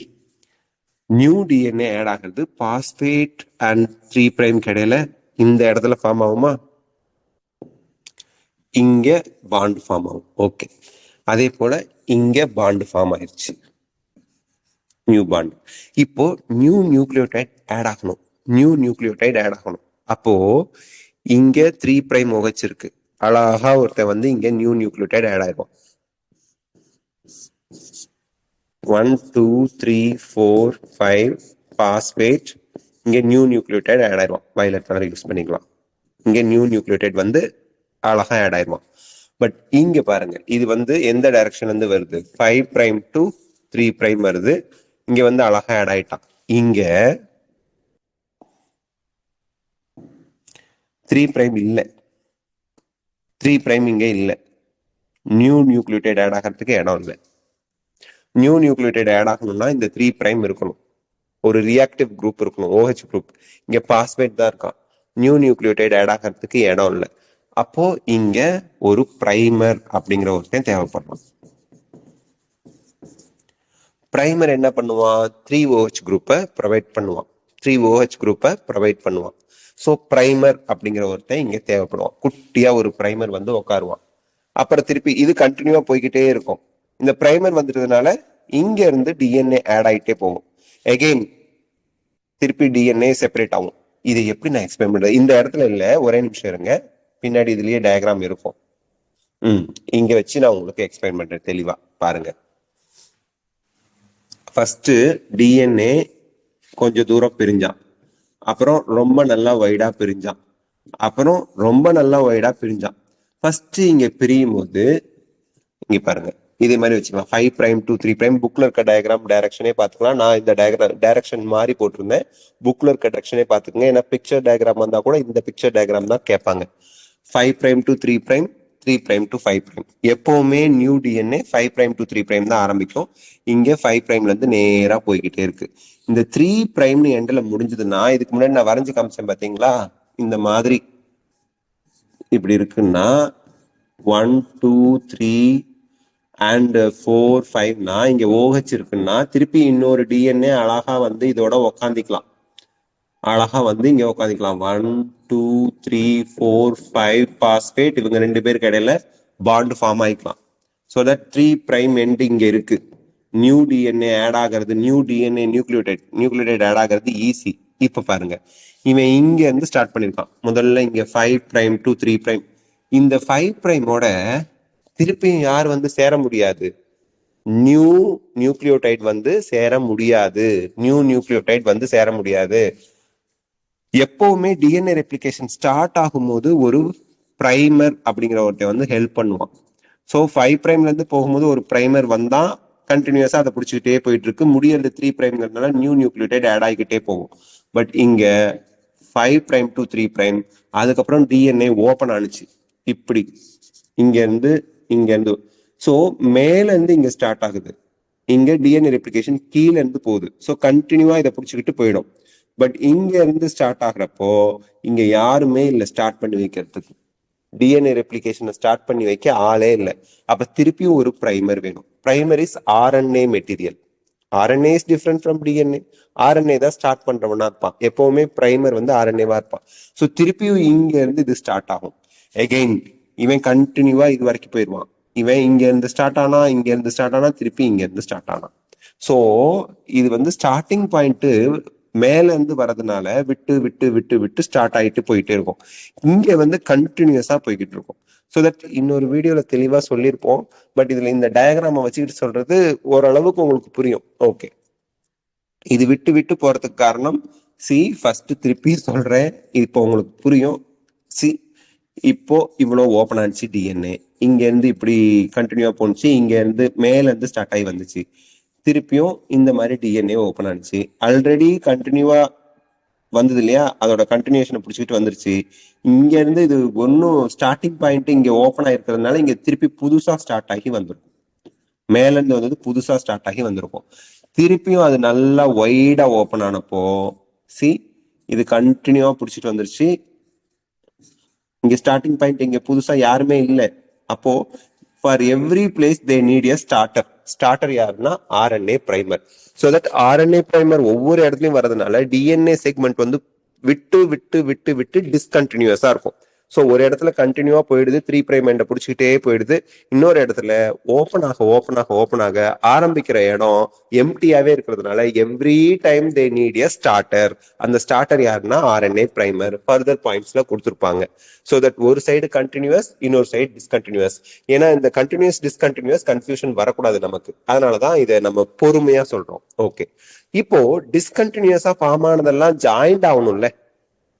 நியூ டிஎன்ஏ ஆட் ஆகிறது பாஸ்பேட் அண்ட் 3 பிரைம் இடையில இந்த இடத்துல ஃபார்ம் ஆகுமா, இங்க பாண்ட் ஃபார்ம் ஆகும். ஓகே, அதே போல இங்க பாண்ட் ஃபார்ம் ஆயிடுச்சு, நியூ பாண்ட். இப்போ நியூ நியூக்ளியோடைட் ஆட் ஆகணும், நியூ நியூக்ளியோடைட் ஆட் ஆகணும். அப்போ இங்க 3 பிரைம் OH இருக்கு, அழகா ஒருத்தன் இங்க நியூ நியூக்ளியோடைட் ஆட் ஆயிடும். 1 2 3 4 5 பாஸ்பேட், இங்க நியூ நியூக்ளியோடைட் ஆட் ஆயிடும், வயலட் கலர் யூஸ் பண்ணிக்கலாம். இங்க நியூ நியூக்ளியோடைட் அழகா ஆட் ஆயிடுவான். பட் இங்க பாருங்க, இது வந்து எந்த டைரக்ஷன்ல இருந்து வருது, 5 பிரைம் டு 3 பிரைம் வருது. இங்க வந்து அழகா ஆட் ஆயிட்டான். இங்க 3 பிரைம் இல்ல, 3 பிரைம் இங்க இல்ல. நியூ நியூக்ளியோடைட் ஆட் ஆகிறதுக்கு இடம் இல்லை. நியூ நியூக்ளியோடைட் ஆட் ஆகணும்னா இந்த 3 பிரைம் இருக்கணும், ஒரு ரியாக்டிவ் குரூப் இருக்கணும், OH குரூப். இங்க பாஸ்பேட் தான் இருக்கான். நியூ நியூக்ளியோடைட் ஆட் ஆகிறதுக்கு இடம் இல்லை. அப்போ இங்க ஒரு பிரைமர் அப்படிங்கிற ஒருத்தன் தேவைப்படுறான். பிரைமர் என்ன பண்ணுவான், 3OH குரூப்பை ப்ரொவைட் பண்ணுவான். 3OH குரூப்பை ப்ரொவைட் பண்ணுவான். ஸோ பிரைமர் அப்படிங்கிற ஒருத்தன் இங்க தேவைப்படுவான். குட்டியா ஒரு பிரைமர் வந்து உட்காருவான். அப்புறம் திருப்பி இது கண்டினியூவா போய்கிட்டே இருக்கும். இந்த பிரைமர் வந்துட்டதுனால இங்க இருந்து டிஎன்ஏ ஆட் ஆயிட்டே போகும். எகெயின் திருப்பி டிஎன்ஏ செப்பரேட் ஆகும். இதை எப்படி நான் எக்ஸ்பிளைன் பண்றது, இந்த இடத்துல இல்ல, ஒரே நிமிஷம் இருங்க, பின்னாடி இதுலயே டயக்ராம் இருக்கும். இங்க வச்சு நான் உங்களுக்கு எக்ஸ்பிளைன் பண்றேன் தெளிவா பாருங்க. ஃபர்ஸ்ட் டிஎன்ஏ கொஞ்சம் தூரம் பிரிஞ்சான், அப்புறம் ரொம்ப நல்லா வைடா பிரிஞ்சான், அப்புறம் ரொம்ப நல்லா வைடா பிரிஞ்சான். ஃபர்ஸ்ட் இங்க பிரியும் போது இங்க பாருங்க, இதே மாதிரி வச்சுக்கலாம். 5 பிரைம் டு 3 பிரைம் புக்ல இருக்க டயக்ராம் டைரக்ஷனே பாத்துக்கலாம். நான் இந்த டைரக்ஷன் மாதிரி போட்டிருந்தேன், புக்ல இருக்க டைரக்ஷனே பாத்துக்கங்க. ஏன்னா பிக்சர் டயக்ராம் வந்தா கூட இந்த பிக்சர் டயக்ராம் தான் கேட்பாங்க. 5 prime to 3 prime, 3 prime to 5 prime. எப்பவுமே new DNA 5 prime to 3 prime தான் ஆரம்பிக்கும். இங்க 5 பிரைம்ல இருந்து நேரா போய்கிட்டே இருக்கு. இந்த 3 பிரைம்னு எண்ட்ல முடிஞ்சதுன்னா, இதுக்கு முன்னாடி நான் வரைஞ்சு காமிச்சேன் பாத்தீங்களா, இந்த மாதிரி இப்படி இருக்குன்னா 1 2 3 அண்ட் 4 5னா இங்க OH இருக்குன்னா திருப்பி இன்னொரு டிஎன்ஏ அழகா வந்து இதோட உக்காந்திக்கலாம். அழகா வந்து இங்க உட்காந்துக்கலாம். 1 2 3 4 5 பாஸ்பேட், இவங்க 2 பேருக்கு இடையில பாண்ட் ஃபார்ம் ஆயிக்கலாம். ஸோ தட் 3 பிரைம் எண்ட் இங்க இருக்கு. நியூ டிஎன்ஏ ஆட் ஆகிறது, நியூ டிஎன்ஏ நியூக்ளியோடைட் ஆட் ஆகிறது ஈஸி. இப்ப பாருங்க, இவன் இங்க இருந்து ஸ்டார்ட் பண்ணிருக்கான். முதல்ல இங்க 5 பிரைம் டு 3 பிரைம். இந்த 5 பிரைமோட திருப்பியும் யார் வந்து சேர முடியாது, நியூ நியூக்ளியோடைட் வந்து சேர முடியாது. நியூ நியூக்ளியோடைட் வந்து சேர முடியாது. எப்பவுமே டிஎன்ஏ ரெப்ளிகேஷன் ஸ்டார்ட் ஆகும்போது ஒரு பிரைமர் அப்படிங்கிற ஒருத்தர் வந்து ஹெல்ப் பண்ணுவான். ஸோ 5 பிரைம்ல இருந்து போகும்போது ஒரு பிரைமர் வந்தா கண்டினியூஸா அதை பிடிச்சிக்கிட்டே போயிட்டு இருக்கு. முடியறது 3 பிரைம்ங்கிறதுனால நியூ நியூக்ளியோடைட் ஆட் ஆகிக்கிட்டே போகும். பட் இங்க 5 பிரைம் டு 3 பிரைம், அதுக்கப்புறம் டிஎன்ஏ ஓபன் ஆனிச்சு இப்படி இங்க இருந்து. ஸோ மேல இருந்து இங்க ஸ்டார்ட் ஆகுது, இங்க டிஎன்ஏ ரெப்ளிகேஷன் கீழே இருந்து போகுது. ஸோ கண்டினியூவா இதை பிடிச்சிக்கிட்டு போயிடும். பட் இங்க இருந்து ஸ்டார்ட் ஆகுறப்போ இங்க யாருமே இல்ல ஸ்டார்ட் பண்ணி வைக்கிறதுக்கு. டிஎன்ஏ ரெப்ளிகேஷனை ஸ்டார்ட் பண்ணி வைக்க ஆளே இல்லை. அப்ப திருப்பியும் ஒரு பிரைமர் வேணும். Primer is RNA material. RNA is different from DNA. RNA தான் ஸ்டார்ட் பண்றவனா இருப்பான். எப்பவுமே பிரைமர் வந்து ஆர்என்ஏவா இருப்பான். ஸோ திருப்பியும் இங்க இருந்து இது ஸ்டார்ட் ஆகும். எகெயின் இவன் கண்டினியூவா இது வரைக்கும் போயிடுவான். இவன் இங்க இருந்து ஸ்டார்ட் ஆனா திருப்பி இங்க இருந்து ஸ்டார்ட் ஆனா. ஸோ இது வந்து ஸ்டார்டிங் பாயிண்ட் மேல இருந்து வர்றதுனால விட்டு விட்டு விட்டு விட்டு ஸ்டார்ட் ஆயிட்டு போயிட்டே இருக்கும். இங்க வந்து கண்டினியூஸா போய்கிட்டு இருக்கும். ஸோ தட் இன்னொரு வீடியோல தெளிவா சொல்லியிருப்போம். பட் இதுல இந்த டயக்ராம வச்சுக்கிட்டு சொல்றது ஓரளவுக்கு உங்களுக்கு புரியும். ஓகே, இது விட்டு விட்டு போறதுக்கு காரணம் ஃபர்ஸ்ட் திருப்பி சொல்றேன், இப்போ உங்களுக்கு புரியும். இப்போ இவ்வளவு ஓப்பன் ஆனிச்சு டிஎன்ஏ, இங்க இருந்து இப்படி கண்டினியூவா போனுச்சு, இங்க இருந்து மேல இருந்து ஸ்டார்ட் ஆகி வந்துச்சு, திருப்பியும் இந்த மாதிரி டிஎன்ஏ ஓப்பன் ஆனிச்சு. ஆல்ரெடி கண்டினியூவா வந்தது இல்லையா, அதோட கண்டினியூஷனை பிடிச்சிட்டு வந்துருச்சு. இங்க இருந்து இது ஒன்னும் ஸ்டார்டிங் பாயிண்ட் இங்க ஓப்பன் ஆயிருக்கிறதுனால இங்க திருப்பி புதுசா ஸ்டார்ட் ஆகி வந்திருக்கும். மேல இருந்து வந்தது புதுசா ஸ்டார்ட் ஆகி வந்திருக்கும். திருப்பியும் அது நல்லா வைடா ஓப்பன் ஆனப்போ இது கண்டினியூவா பிடிச்சிட்டு வந்துருச்சு. இங்க ஸ்டார்டிங் பாயிண்ட் இங்க புதுசா யாருமே இல்லை. அப்போ for every place they need a starter. Starter யாருன்னா RNA primer. So that RNA primer ஒவ்வொரு இடத்துலயும் வரதுனால டிஎன்ஏ செக்மெண்ட் வந்து விட்டு விட்டு விட்டு விட்டு டிஸ்கண்டினியூஸா இருக்கும். ஸோ ஒரு இடத்துல கண்டினியூவா போயிடுது, 3 பிரைம் எண்டை பிடிச்சிக்கிட்டே போயிடுது. இன்னொரு இடத்துல ஓப்பன் ஆக ஓப்பன் ஆக ஓப்பன் ஆக ஆரம்பிக்கிற இடம் எம்டியாவே இருக்கிறதுனால every time they need a starter. அந்த ஸ்டார்டர் யாருன்னா ஆர்என்ஏ பிரைமர். ஃபர்தர் பாயிண்ட்ஸ்ல கொடுத்துருப்பாங்க. ஸோ தட் ஒரு சைடு கண்டினியூஸ், இன்னொரு சைடு டிஸ்கண்டினியூஸ். ஏன்னா இந்த கண்டினியூஸ் டிஸ்கண்டினியூஸ் கன்ஃபியூஷன் வரக்கூடாது நமக்கு, அதனாலதான் இதை நம்ம பொறுமையா சொல்றோம். ஓகே, இப்போ டிஸ்கண்டினியூஸா ஃபார்ம் ஆனதெல்லாம் ஜாயிண்ட் ஆகணும்ல.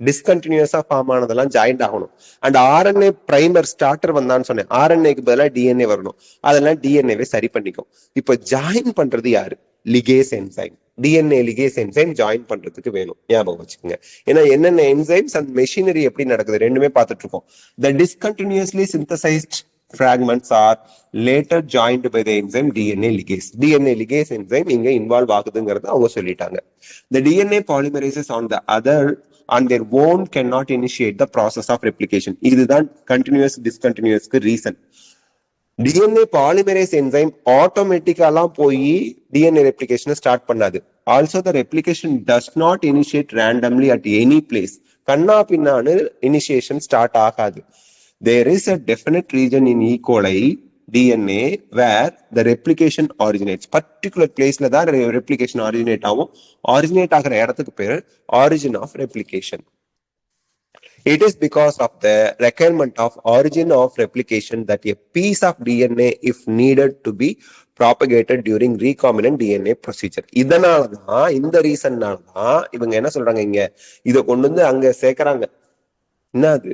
டிஸ்கண்டினியூஸா ஃபார்ம் ஆனதெல்லாம் ஜாயிண்ட் ஆகணும். அண்ட் ஆர்என்ஏ பிரைமர் ஸ்டார்டர் வந்தான்னு சொன்னேன், ஆர்என்ஏக்கு பதிலாக டிஎன்ஏ வரணும், அதெல்லாம் டிஎன்ஏவே சரி பண்ணிக்கும். இப்போ ஜாயின் பண்றது யாரு? Ligase enzyme. DNA ligase enzyme join பண்றதுக்கு வேணும், ஞாபகம் வச்சுக்கோங்க. ஏன்னா என்னென்ன என்சைம்ஸ் அண்ட் மெஷினரி எப்படி நடக்குது ரெண்டுமே பார்த்துட்டு இருக்கோம். த டிஸ்கண்டினியூஸ்லி synthesised fragments are later joined by the enzyme DNA ligase. DNA ligase enzyme இங்க இன்வால்வ் ஆகுதுங்கிறத அவங்க சொல்லிட்டாங்க. The DNA polymerases on the other on their own cannot initiate the process of replication. இதுதான் continuous discontinuousக்கு ரீசன். டிஎன்ஏ பாலிமரேஸ் என்சைம் ஆட்டோமேட்டிக்காலாம் போய் DNA ரெப்ளிகேஷனை start பண்ணாது. Also the replication does not initiate randomly at any place. கண்ணா பின்னான்னு initiation start ஆகாது. There is a definite region in E. coli DNA where the replication originates. Particular placeல தான் replication originate ஆகும். Originate ஆகிற இடத்துக்கு பேரு origin of replication. It is because of the requirement of origin of replication that a piece of DNA, if needed to be propagated during recombinant DNA procedure. இதனாலதான், இந்த ரீசன்னாலதான் இவங்க என்ன சொல்றாங்க, இங்க இதை கொண்டு வந்து அங்க சேர்க்கறாங்க. என்னது?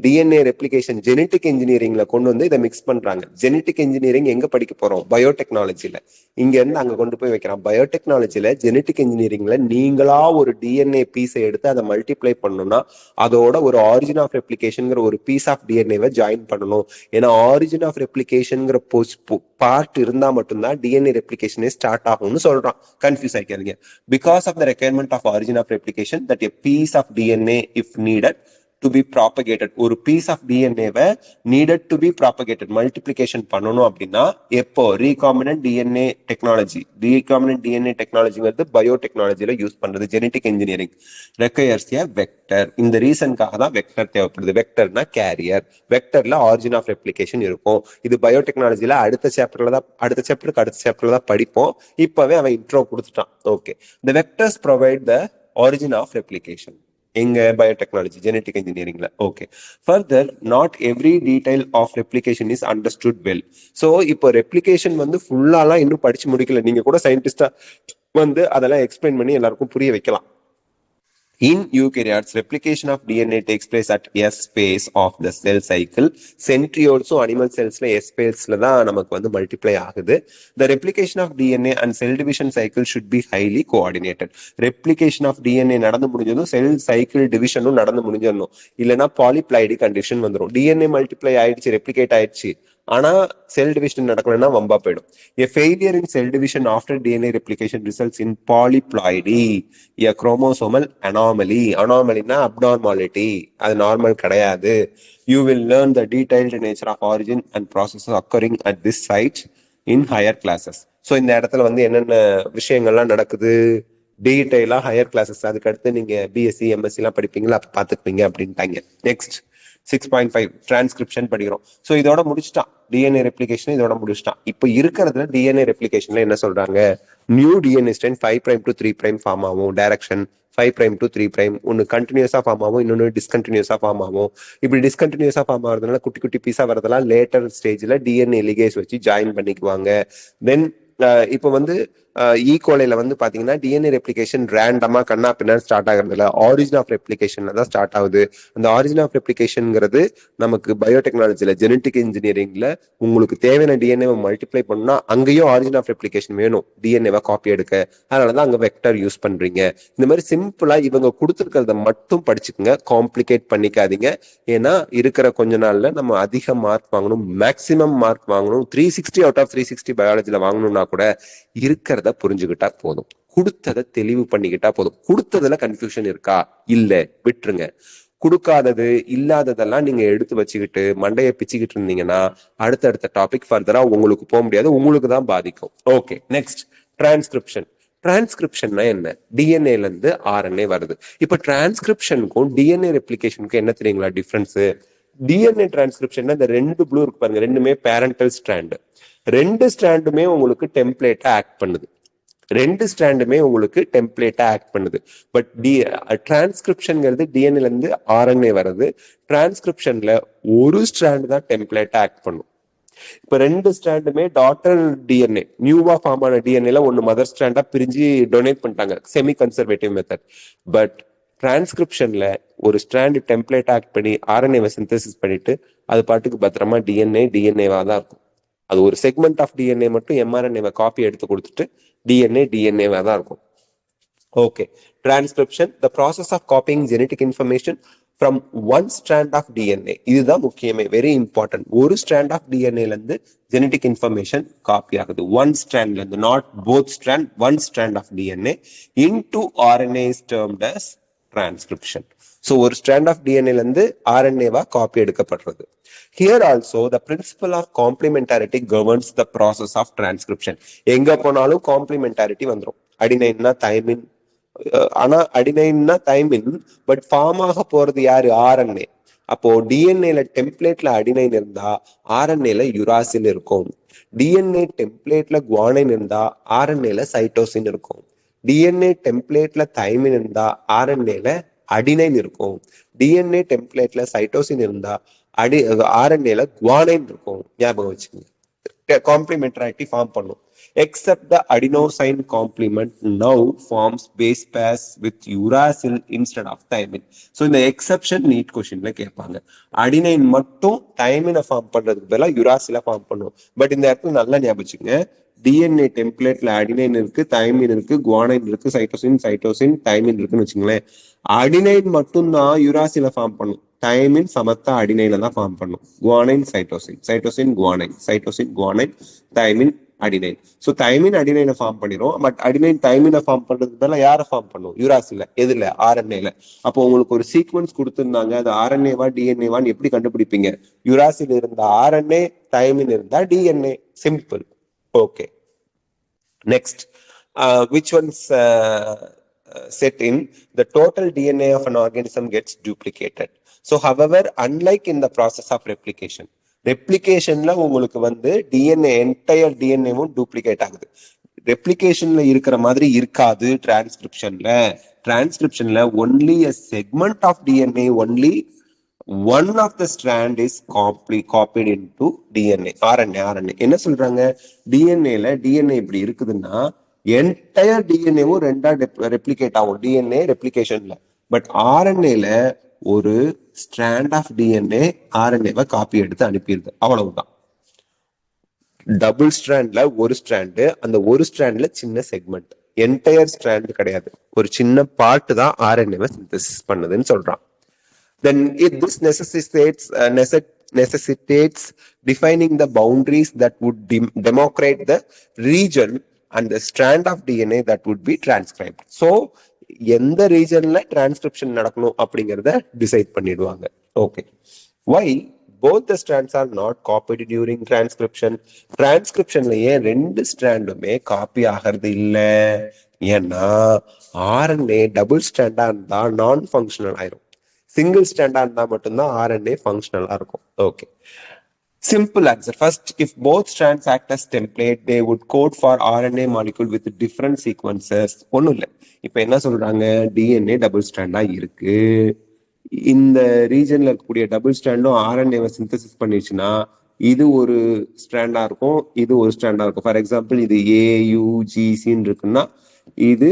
டிஎன்ஏ ரெப்ளிகேஷன் ஜெனட்டிக் இன்ஜினியரிங்ல கொண்டு வந்து இதை மிக்ஸ் பண்றாங்க. ஜெனட்டிக் இன்ஜினியரிங் எங்க படிக்க போறோம்? பயோடெக்னாலஜில. இங்க இருந்து அங்க கொண்டு போய் வைக்கிறான். பயோடெக்னாலஜில ஜெனட்டிக் இன்ஜினியரிங்ல நீங்களா ஒரு டிஎன்ஏ பீஸை எடுத்து அதை மல்டிப்ளை பண்ணணும்னா அதோட ஒரு ஆரிஜின் ஆஃப் ரெப்ளிகேஷன்ங்கிற ஒரு பீஸ் ஆஃப் டிஎன்ஏவை ஜாயின் பண்ணணும். ஏன்னா ஆரிஜின் ஆஃப் ரெப்ளிகேஷன்ங்கிற பார்ட் இருந்தா மட்டும்தான் டிஎன்ஏ ரெப்ளிகேஷனே ஸ்டார்ட் ஆகும்னு சொல்றான். கன்ஃபியூஸ் ஆகிக்காதீங்க. Because of the requirement of origin of replication that a piece of DNA if needed to be propagated, ஒரு பீஸ் ஆஃப் டிஎன்ஏவை needed to be propagated multiplication பண்ணணும் அப்படின்னா எப்போ? Recombinant DNA technology. Recombinant DNA டெக்னாலஜிங்கிறது பயோடெக்னாலஜில use பண்றது. Genetic engineering requires a vector. இந்த ரீசனுக்காக தான் வெக்டர் தேவைப்படுது. வெக்டர்னா கேரியர். வெக்டர்ல ஆரிஜின் ஆஃப் ரெப்ளிகேஷன் இருக்கும். இது பயோடெக்னாலஜில அடுத்த சாப்டர்ல தான் படிப்போம். இப்பவே அவன் இன்ட்ரோ கொடுத்துட்டான். Okay, the vectors provide the origin of replication. எங்க? பயோடெக்னாலஜி, ஜெனட்டிக் இன்ஜினியரிங்ல. Okay, further not every detail of replication is understood well. So இப்போ ரெப்ளிகேஷன் வந்து ஃபுல்லாலாம் இன்னும் படிச்சு முடிக்கல. நீங்க கூட சயின்டிஸ்டா வந்து அதெல்லாம் எக்ஸ்பிளைன் பண்ணி எல்லாருக்கும் புரிய வைக்கலாம். In eukaryotes, replication of DNA takes place at S phase of the cell cycle. Centrioles animal cellsல S phaseல தான் நமக்கு வந்து multiply ஆகுது. The replication of DNA and cell division cycle should be highly coordinated. Replication of DNA நடந்து முடிஞ்சதும் cell cycle divisionனும் நடந்து முடிஞ்சிடணும். இல்லைன்னா polyploidy condition வந்துடும். DNA multiply ஆயிடுச்சு, replicate ஆயிடுச்சு, ஆனா செல் டிவிஷன் நடக்கலன்னா வம்பா போயிடும். A failure in cell division after DNA replication results in polyploidy, a chromosomal anomaly. Anomalyனா abnormality, அது நார்மல் கிடையாது. You will learn the detailed nature of origin and processes occurring at this site in higher classes. So இந்த இடத்துல வந்து என்னென்ன விஷயங்கள்லாம் நடக்குது டீடைலா higher classes, அதுக்கு அடுத்து நீங்க பிஎஸ்சி எம்எஸ்சி எல்லாம் படிப்பீங்களா, அப்ப பாத்துக்குவீங்க அப்படின்ட்டாங்க. நெக்ஸ்ட் 6.5 டிரான்ஸ்கிரிப்ஷன் படிக்கிறோம். ஸோ இதோட முடிச்சுட்டான் டிஎன்ஏ ரெப்ளிகேஷன், இதோட முடிச்சுட்டான். இப்போ இருக்கிறதுல டிஎன்ஏ ரெப்ளிகேஷன்ல என்ன சொல்றாங்க? New DNA strand 5' to 3' form ஆகும். டைரக்ஷன் 5' to 3', ஒன்னு கண்டினியூஸா ஃபார்ம் ஆகும், இன்னொன்னு டிஸ்கண்டினியூஸா ஃபார்ம் ஆகும். இப்படி டிஸ்கண்டினியூஸா ஃபார்ம் ஆகுறதுனால குட்டி குட்டி பீஸா வரதெல்லாம் லேட்டர் ஸ்டேஜ்ல டிஎன்ஏ லிகேஸ் வச்சு ஜாயின் பண்ணிக்குவாங்க. தென் இப்போ வந்து ஈகோலைல வந்து பாத்தீங்கன்னா டிஎன்ஏ ரெப்ளிகேஷன் ரேண்டமா கண்ணா பின்னா ஸ்டார்ட் ஆகுறதுல ஆரிஜின் ஆஃப் ரெப்ளிகேஷன்ல தான் ஸ்டார்ட் ஆகுது. அந்த ஆரிஜின் ஆஃப் ரெப்ளிகேஷன்ங்கிறது நமக்கு பயோடெக்னாலஜில ஜெனட்டிக் இன்ஜினியரிங்ல உங்களுக்கு தேவையான டிஎன்ஏவை மல்டிப்ளை பண்ணா அங்கேயும் ஆரிஜின் ஆஃப் ரெப்ளிகேஷன் வேணும் டிஎன்ஏவை காப்பி எடுக்க. அதனாலதான் அங்க வெக்டர் யூஸ் பண்றீங்க. இந்த மாதிரி சிம்பிளா இவங்க கொடுத்துருக்கிறத மட்டும் படிச்சுக்கோங்க, காம்ப்ளிகேட் பண்ணிக்காதீங்க. ஏன்னா இருக்கிற கொஞ்ச நாள்ல நம்ம அதிக மார்க் வாங்கணும், மேக்சிமம் மார்க் வாங்கணும். 360 out of 360 பயாலஜில வாங்கணும்னா கூட இருக்கிறத புரிஞ்சுக்கிட்டா போதும், கொடுத்ததை தெளிவு பண்ணிக்கிட்டா போதும். கொடுத்ததுல கன்ஃபியூஷன் இருக்கா? இல்ல, விட்டுருங்க. கொடுக்காதது இல்லாததெல்லாம் நீங்க எடுத்து வச்சுக்கிட்டு மண்டையை பிச்சுக்கிட்டு இருந்தீங்கன்னா அடுத்தடுத்த டாபிக் ஃபர்தரா உங்களுக்கு போக முடியாது, உங்களுக்கு தான் பாதிக்கும். Okay, next transcription. டிரான்ஸ்கிரிப்ஷன்னா என்ன? டிஎன்ஏல இருந்து ஆர்என்ஏ வருது. இப்ப டிரான்ஸ்கிரிப்ஷனுக்கும் டிஎன்ஏ ரெப்ளிகேஷனுக்கும் என்ன தெரியுங்களா டிஃபரன்ஸ்? டிஎன்ஏ டிரான்ஸ்கிரிப்ஷன்ல இந்த ரெண்டு ப்ளூ இருக்கு பாருங்க, ரெண்டுமே பேரண்டல் ஸ்ட்ராண்ட். ரெண்டு ஸ்ட்ராண்டுமே உங்களுக்கு டெம்ப்ளேட்டா ஆக்ட் பண்ணுது. ரெண்டு ஸ்ட்ராண்டுமே உங்களுக்கு டெம்ப்ளேட்டா ஆக்ட் பண்ணுது. பட் டிரான்ஸ்கிரிப்ஷன்ங்கிறது டிஎன்ஏல இருந்து ஆர்என்ஏ வருது. டிரான்ஸ்கிரிப்ஷன்ல ஒரு ஸ்ட்ராண்ட் தான் டெம்ப்ளேட்டா ஆக்ட் பண்ணும். இப்ப ரெண்டு ஸ்ட்ராண்டுமே டாட்டர் டிஎன்ஏ, நியூவா ஃபார்ம் ஆன டிஎன்ஏல ஒன்னு மதர் ஸ்ட்ராண்டா பிரிஞ்சு டொனேட் பண்ணிட்டாங்க, செமி கன்சர்வேட்டிவ் மெத்தட். பட் டிரான்ஸ்கிரிப்ஷன்ல ஒரு ஸ்ட்ராண்ட் டெம்ப்ளேட் ஆக்ட் பண்ணி ஆர்என்ஏவை சிந்தசிஸ் பண்ணிட்டு அது பாட்டுக்கு பத்திரமா டிஎன்ஏவா தான் இருக்கும். அது ஒரு செக்மெண்ட் ஆஃப் டிஎன்ஏ மட்டும் எம்ஆர்என்ஏவை காப்பி எடுத்து கொடுத்துட்டு டிஎன்ஏவா தான் இருக்கும். Okay, transcription, the process of copying genetic information from one strand of DNA. இதுதான் முக்கியமே, வெரி இம்பார்ட்டன்ட். ஒரு ஸ்ட்ராண்ட் ஆஃப் டிஎன்ஏல இருந்து ஜெனடிக் இன்ஃபர்மேஷன் காப்பி ஆகுது. ஒன் ஸ்ட்ராண்ட்ல இருந்து, not both strand, one strand of DNA into RNA is termed as transcription. So ஒரு strand of டிஎன்ஏல இருந்து ஆர்என்ஏவா காப்பி எடுக்கப்படுறது. Here also the principle of complementarity governs the process of transcription. எங்க போனாலும் காம்ப்ளிமெண்டாரிட்டி வந்துடும். அடினைன்னா தைமின், ஆனா அடினைன்னா தைமின், பட் ஃபார்ம் ஆக போறது யாரு? ஆர்என்ஏ. அப்போ டிஎன்ஏல டெம்ப்ளேட்ல அடினைன் இருந்தா ஆர்என்ஏல யுராசில் இருக்கும். டிஎன்ஏ டெம்ப்ளேட்ல குவானைன் இருந்தா ஆர்என்ஏல சைட்டோசின் இருக்கும். டிஎன்ஏ டெம்ப்ளேட்ல தைமின் இருந்தா ஆர்என்ஏல அடினைன் இருக்கும். டிஎன்ஏ டெம்ப்ளேட்ல சைட்டோசின் இருந்தா ஆர்என்ஏல குவானைன் இருக்கும். ஞாபகம் வச்சுக்கோங்க. காம்ப்ளிமெண்டரிட்டி ஃபார்ம் பண்ணும். Except the adenosine complement now forms base pairs with uracil instead of thymine. So இந்த எக்ஸெப்ஷன் நீட் கொஸ்டின்ல கேட்பாங்க. அடினைன் மட்டும் தைமினை ஃபார்ம் பண்றதுக்கு பதிலா யுராசில ஃபார்ம் பண்ணும். பட் இந்த இடத்துல நல்லா ஞாபகம் வச்சுக்கோங்க, டிஎன்ஏ டெம்ப்ளேட்ல அடினைன் இருக்கு, தைமின் இருக்கு, குவானைன் இருக்கு, சைட்டோசின் தைமின் இருக்குன்னு வச்சுங்களேன். அடினைன் மட்டும்தான் யுராசில ஃபார்ம் பண்ணும். தைமின் சமத்தா அடினைல தான் ஃபார்ம் பண்ணும். Guanine cytosine guanine thymine adenine. So thymine அடினைனை ஃபார்ம் பண்ணிடும். பட் அடினைன் தைமினை ஃபார்ம் பண்றதுக்கு பதிலா யாரை ஃபார்ம் பண்ணும்? யுராசில. எதுல? ஆர்என்ஏல. அப்போ உங்களுக்கு ஒரு சீக்வன்ஸ் கொடுத்துருந்தாங்க, அது ஆர்என்ஏவா டிஎன்ஏவான்னு எப்படி கண்டுபிடிப்பீங்க? யுராசில் இருந்தா ஆர்என்ஏ, தைமின் இருந்தா DNA. Simple. Okay, next, which ones set in the total DNA of an organism gets duplicated. So however, unlike in the process of replication, ரெப்ளிகேஷன்ல உங்களுக்கு வந்து டிஎன்ஏ என்டையர் டிஎன்ஏவும் டூப்ளிகேட் ஆகுது. ரெப்ளிகேஷன்ல இருக்கிற மாதிரி இருக்காது டிரான்ஸ்கிரிப்ஷன்ல only a segment of DNA, only one of the strand is copied into DNA. RNA என்ன சொல்றாங்க? DNA இப்படி இருக்குதுன்னா என்டையர் டிஎன்ஏவும் ரெண்டா ரெப்ளிகேட் ஆகும் டிஎன்ஏ ரெப்ளிகேஷன்ல. பட் ஆர்என்ஏல ஒரு ஸ்ட்ராண்ட் ஆஃப் டிஎன்ஏ ஆர்என்ஏவை காப்பி எடுத்து அனுப்பிடுது. அவ்வளவுதான். டபுள் ஸ்ட்ராண்ட்ல ஒரு ஸ்ட்ராண்டு, அந்த ஒரு ஸ்ட்ராண்ட்ல சின்ன செக்மெண்ட், என்டையர் ஸ்ட்ராண்ட் கிடையாது, ஒரு சின்ன பார்ட் தான் ஆர்என்ஏவை சிந்தசிஸ் பண்ணுதுன்னு சொல்றான். Then this necessitates defining the boundaries that would demarcate the region and the strand of DNA that would be transcribed. So எந்த ரீஜன்ல டிரான்ஸ்கிரிப்ஷன் நடக்கணும் அப்படிங்கறத டிசைட் பண்ணிடுவாங்க. Okay, why both the strands are not copied during transcription? டிரான்ஸ்கிரிப்ஷன்லயே ரெண்டு ஸ்ட்ராண்டுமே copy ஆகிறது இல்ல. ஏன்னா RNA double ஸ்ட்ராண்டா இருந்தா நான் ஃபங்க்ஷனல் ஆயிரும். சிங்கிள் ஸ்ட்ராண்டா இருந்தா மட்டும்தான் ஆர்என்ஏ ஃபங்க்ஷனலா இருக்கும். Okay, simple answer. First, if both strands act as template, they would code for RNA molecule with different sequences. ஒன்றும் இல்லை. இப்போ என்ன சொல்றாங்க? டிஎன்ஏ டபுள் ஸ்ட்ராண்டா இருக்கு. இந்த ரீஜன்ல இருக்கக்கூடிய டபுள் ஸ்ட்ராண்டும் ஆர்என்ஏவை சிந்தசிஸ் பண்ணிடுச்சுன்னா இது ஒரு ஸ்ட்ராண்டா இருக்கும், இது ஒரு ஸ்ட்ராண்டா இருக்கும். ஃபார் எக்ஸாம்பிள், இது ஏயுஜிசின்னு இருக்குன்னா இது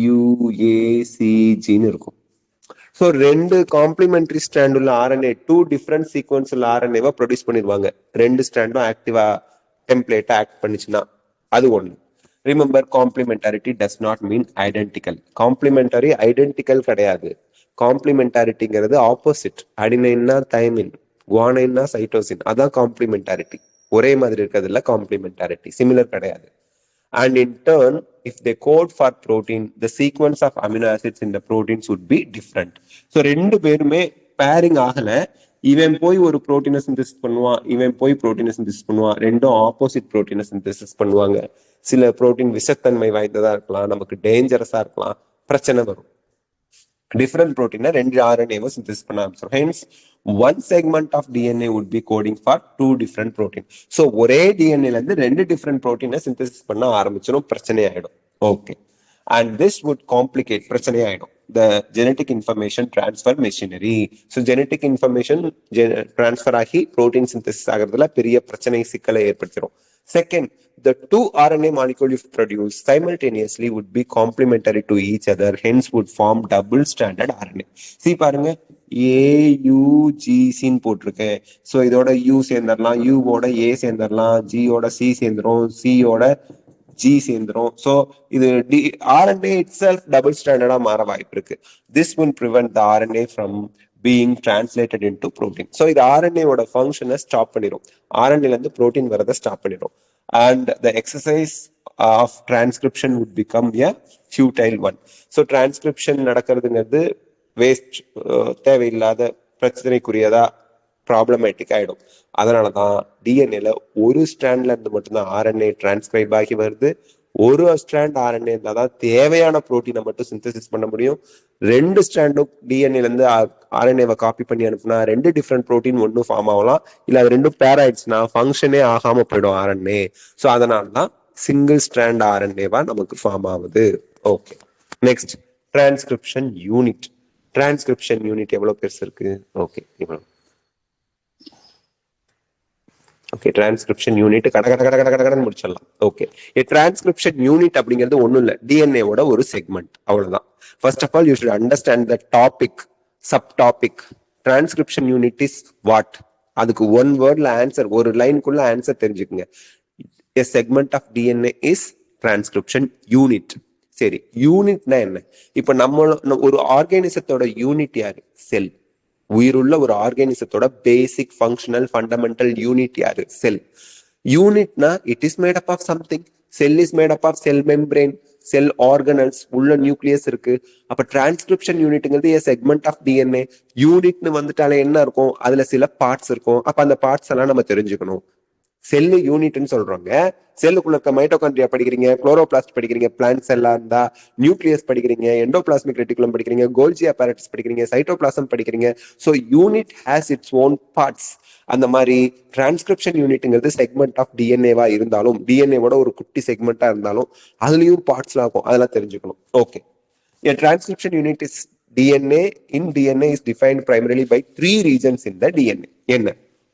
யுஏசிஜின்னு இருக்கும். ஸோ ரெண்டு காம்ப்ளிமெண்டரி ஸ்ட்ராண்ட் உள்ள ஆர்என்ஏ, டூ டிஃப்ரெண்ட் சீக்வன்ஸ் உள்ள ஆர்என்ஏவா ப்ரொடியூஸ் பண்ணிடுவாங்க. ரெண்டு ஸ்ட்ராண்டும் ஆக்டிவா டெம்ப்ளேட்டா ஆக்ட் பண்ணிச்சுன்னா அது ஒன்று. Remember, complementarity does not mean identical. Complementary identical கிடையாது. காம்ப்ளிமெண்டாரிட்டிங்கிறது ஆப்போசிட். அடினைன்னா தைமின், குவானைன்னா சைட்டோசின், அதான் காம்ப்ளிமெண்டாரிட்டி. ஒரே மாதிரி இருக்கிறதுல காம்ப்ளிமெண்டாரிட்டி, சிமிலர் கிடையாது. And in turn, if they code for protein, the sequence of amino acids in the proteins would be different. So ரெண்டு பேருமே பேரிங் ஆகல. இவன் போய் ஒரு புரோட்டீனை சிந்தசிஸ் பண்ணுவான், இவன் போய் புரோட்டீனை சிந்தசிஸ் பண்ணுவான். ரெண்டும் ஆப்போசிட் புரோட்டீனை சிந்தசிஸ் பண்ணுவாங்க. சில புரோட்டீன் விஷத்தன்மை வாய்ந்ததா இருக்கலாம், நமக்கு டேஞ்சரஸா இருக்கலாம், பிரச்சனை வரும். டிஃபரெண்ட் புரோட்டீனை ரெண்டு ஆர்என்ஏவை சிந்தசிஸ் பண்ண ஆரம்பிச்சிடும். Hence one segment of DNA would be coding for two different protein. So ஒரே டிஎன்ஏல இருந்து ரெண்டு டிஃபரெண்ட் புரோட்டீனை சிந்தசிஸ் பண்ண ஆரம்பிச்சிடும், பிரச்சனை ஆயிடும். Okay, and this would complicate, பிரச்சனை ஆயிடும், the genetic information transfer machinery. So genetic information transfer ஆகி புரோட்டீன் சிந்தசிஸ் ஆகிறதுல பெரிய பிரச்சனை, சிக்கலை ஏற்படுத்திடும். Second, the two RNA molecules if produced simultaneously would be complementary to each other, hence would form double stranded RNA. See பாருங்க AUGC போட்டிருக்கு. So இதோட U சேர்ந்துடலாம், U ஓட A சேர்ந்துடலாம், G ஓட C சேர்ந்துரும், C ஓட G சேர்ந்துரும். ஸோ இது RNA itself double stranded மாற வாய்ப்பு இருக்கு. This will prevent the RNA from being translated into protein. So இது RNA ஓட ஃபங்க்ஷனை ஸ்டாப் பண்ணிடும். RNA ல இருந்து protein வரதை ஸ்டாப் பண்ணிடும். And the exercise of transcription would become a futile one. So transcription நடக்கிறதுங்கிறது வேஸ்ட், தேவையில்லாத பிரச்சனைக்குரியதா ப்ராப்ளமேட்டிக் ஆயிடும். அதனாலதான் டிஎன்ஏல ஒரு ஸ்ட்ராண்ட்ல இருந்து மட்டும்தான் ஆர்என்ஏ டிரான்ஸ்கிரைப் ஆகி வருது. ஒரு ஸ்ட்ராண்ட் ஆர்என்ஏ இருந்தால் தான் தேவையான புரோட்டீனை மட்டும் சிந்தசிஸ் பண்ண முடியும். ரெண்டு ஸ்ட்ராண்டும் டிஎன்ஏல இருந்து ஆர்என்ஏவை காப்பி பண்ணி அனுப்புனா ரெண்டு டிஃப்ரெண்ட் புரோட்டீன் ஒன்றும் ஃபார்ம் ஆகலாம். இல்லை அது ரெண்டும் பேர் ஆயிடுச்சுன்னா ஃபங்க்ஷனே ஆகாம போயிடும் ஆர்என்ஏ. ஸோ அதனால தான் சிங்கிள் ஸ்ட்ராண்ட் ஆர்என்ஏவா நமக்கு ஃபார்ம் ஆகுது. Okay, next transcription unit. Transcription unit எவ்வளவு பெருசு இருக்கு? ஓகே, இவ்வளவு. ஓகே, டிரான்ஸ்கிரிப்ஷன் யூனிட் கடன்னு முடிச்சிடலாம். ஓகே, டிரான்ஸ்கிரிப்ஷன் யூனிட் அப்படிங்கிறது ஒண்ணும் இல்ல, டிஎன்ஏவோட ஒரு செக்மெண்ட், அவ்வளவுதான். First of all you should understand the topic, sub topic. Transcription unit is what? அதுக்கு ஒன் வேர்ட்ல ஆன்சர், ஒரு லைனுக்குள்ள ஆன்சர் தெரிஞ்சுக்குங்க. A segment of DNA is transcription unit. சரி, யூனிட்னா என்ன? இப்ப நம்ம ஒரு ஆர்கானிசத்தோட யூனிட் யாரு? செல். உயிருள்ள ஒரு ஆர்கானிசத்தோட பேசிக் ஃபங்க்ஷனல் ஃபண்டமெண்டல் யூனிட் யாரு? செல். யூனிட்னா it is made up of something. Cell is made up of cell membrane, cell organelles, உள்ள நியூக்ளியஸ் இருக்கு. அப்ப டிரான்ஸ்கிரிப்ஷன் யூனிட்ங்கிறது a segment of DNA. யூனிட்னு வந்துட்டாலே என்ன இருக்கும்? அதுல சில பார்ட்ஸ் இருக்கும். அப்ப அந்த பார்ட்ஸ் எல்லாம் நம்ம தெரிஞ்சுக்கணும். செல்லு யூனிட்னு சொல்றாங்க. செல்லுக்குள்ள இருக்க மைட்டோகாண்ட்ரியா படிக்கிறீங்க, குளோரோபிளாஸ்ட் படிக்கிறீங்க, பிளான்ட் செல்லா இருந்தா, நியூக்ளியஸ் படிக்கிறீங்க, எண்டோபிளாஸ்மிக் ரெட்டிகுலம் படிக்கிறீங்க, கோல்ஜி apparatus படிக்கிறீங்க, சைட்டோபிளாசம் படிக்கிறீங்க. So unit has its own parts. அந்த மாதிரி டிரான்ஸ்கிரிப்ஷன் யூனிட்ங்கிறது செக்மெண்ட் ஆஃப் டிஎன்ஏவா இருந்தாலும், டிஎன்ஏவோட ஒரு குட்டி செக்மெண்டா இருந்தாலும் அதுலயும் பார்ட்ஸ்லாம் இருக்கும், அதெல்லாம் தெரிஞ்சுக்கணும். Okay, a transcription unit is DNA. In DNA is defined primarily by three regions in the DNA. என்ன?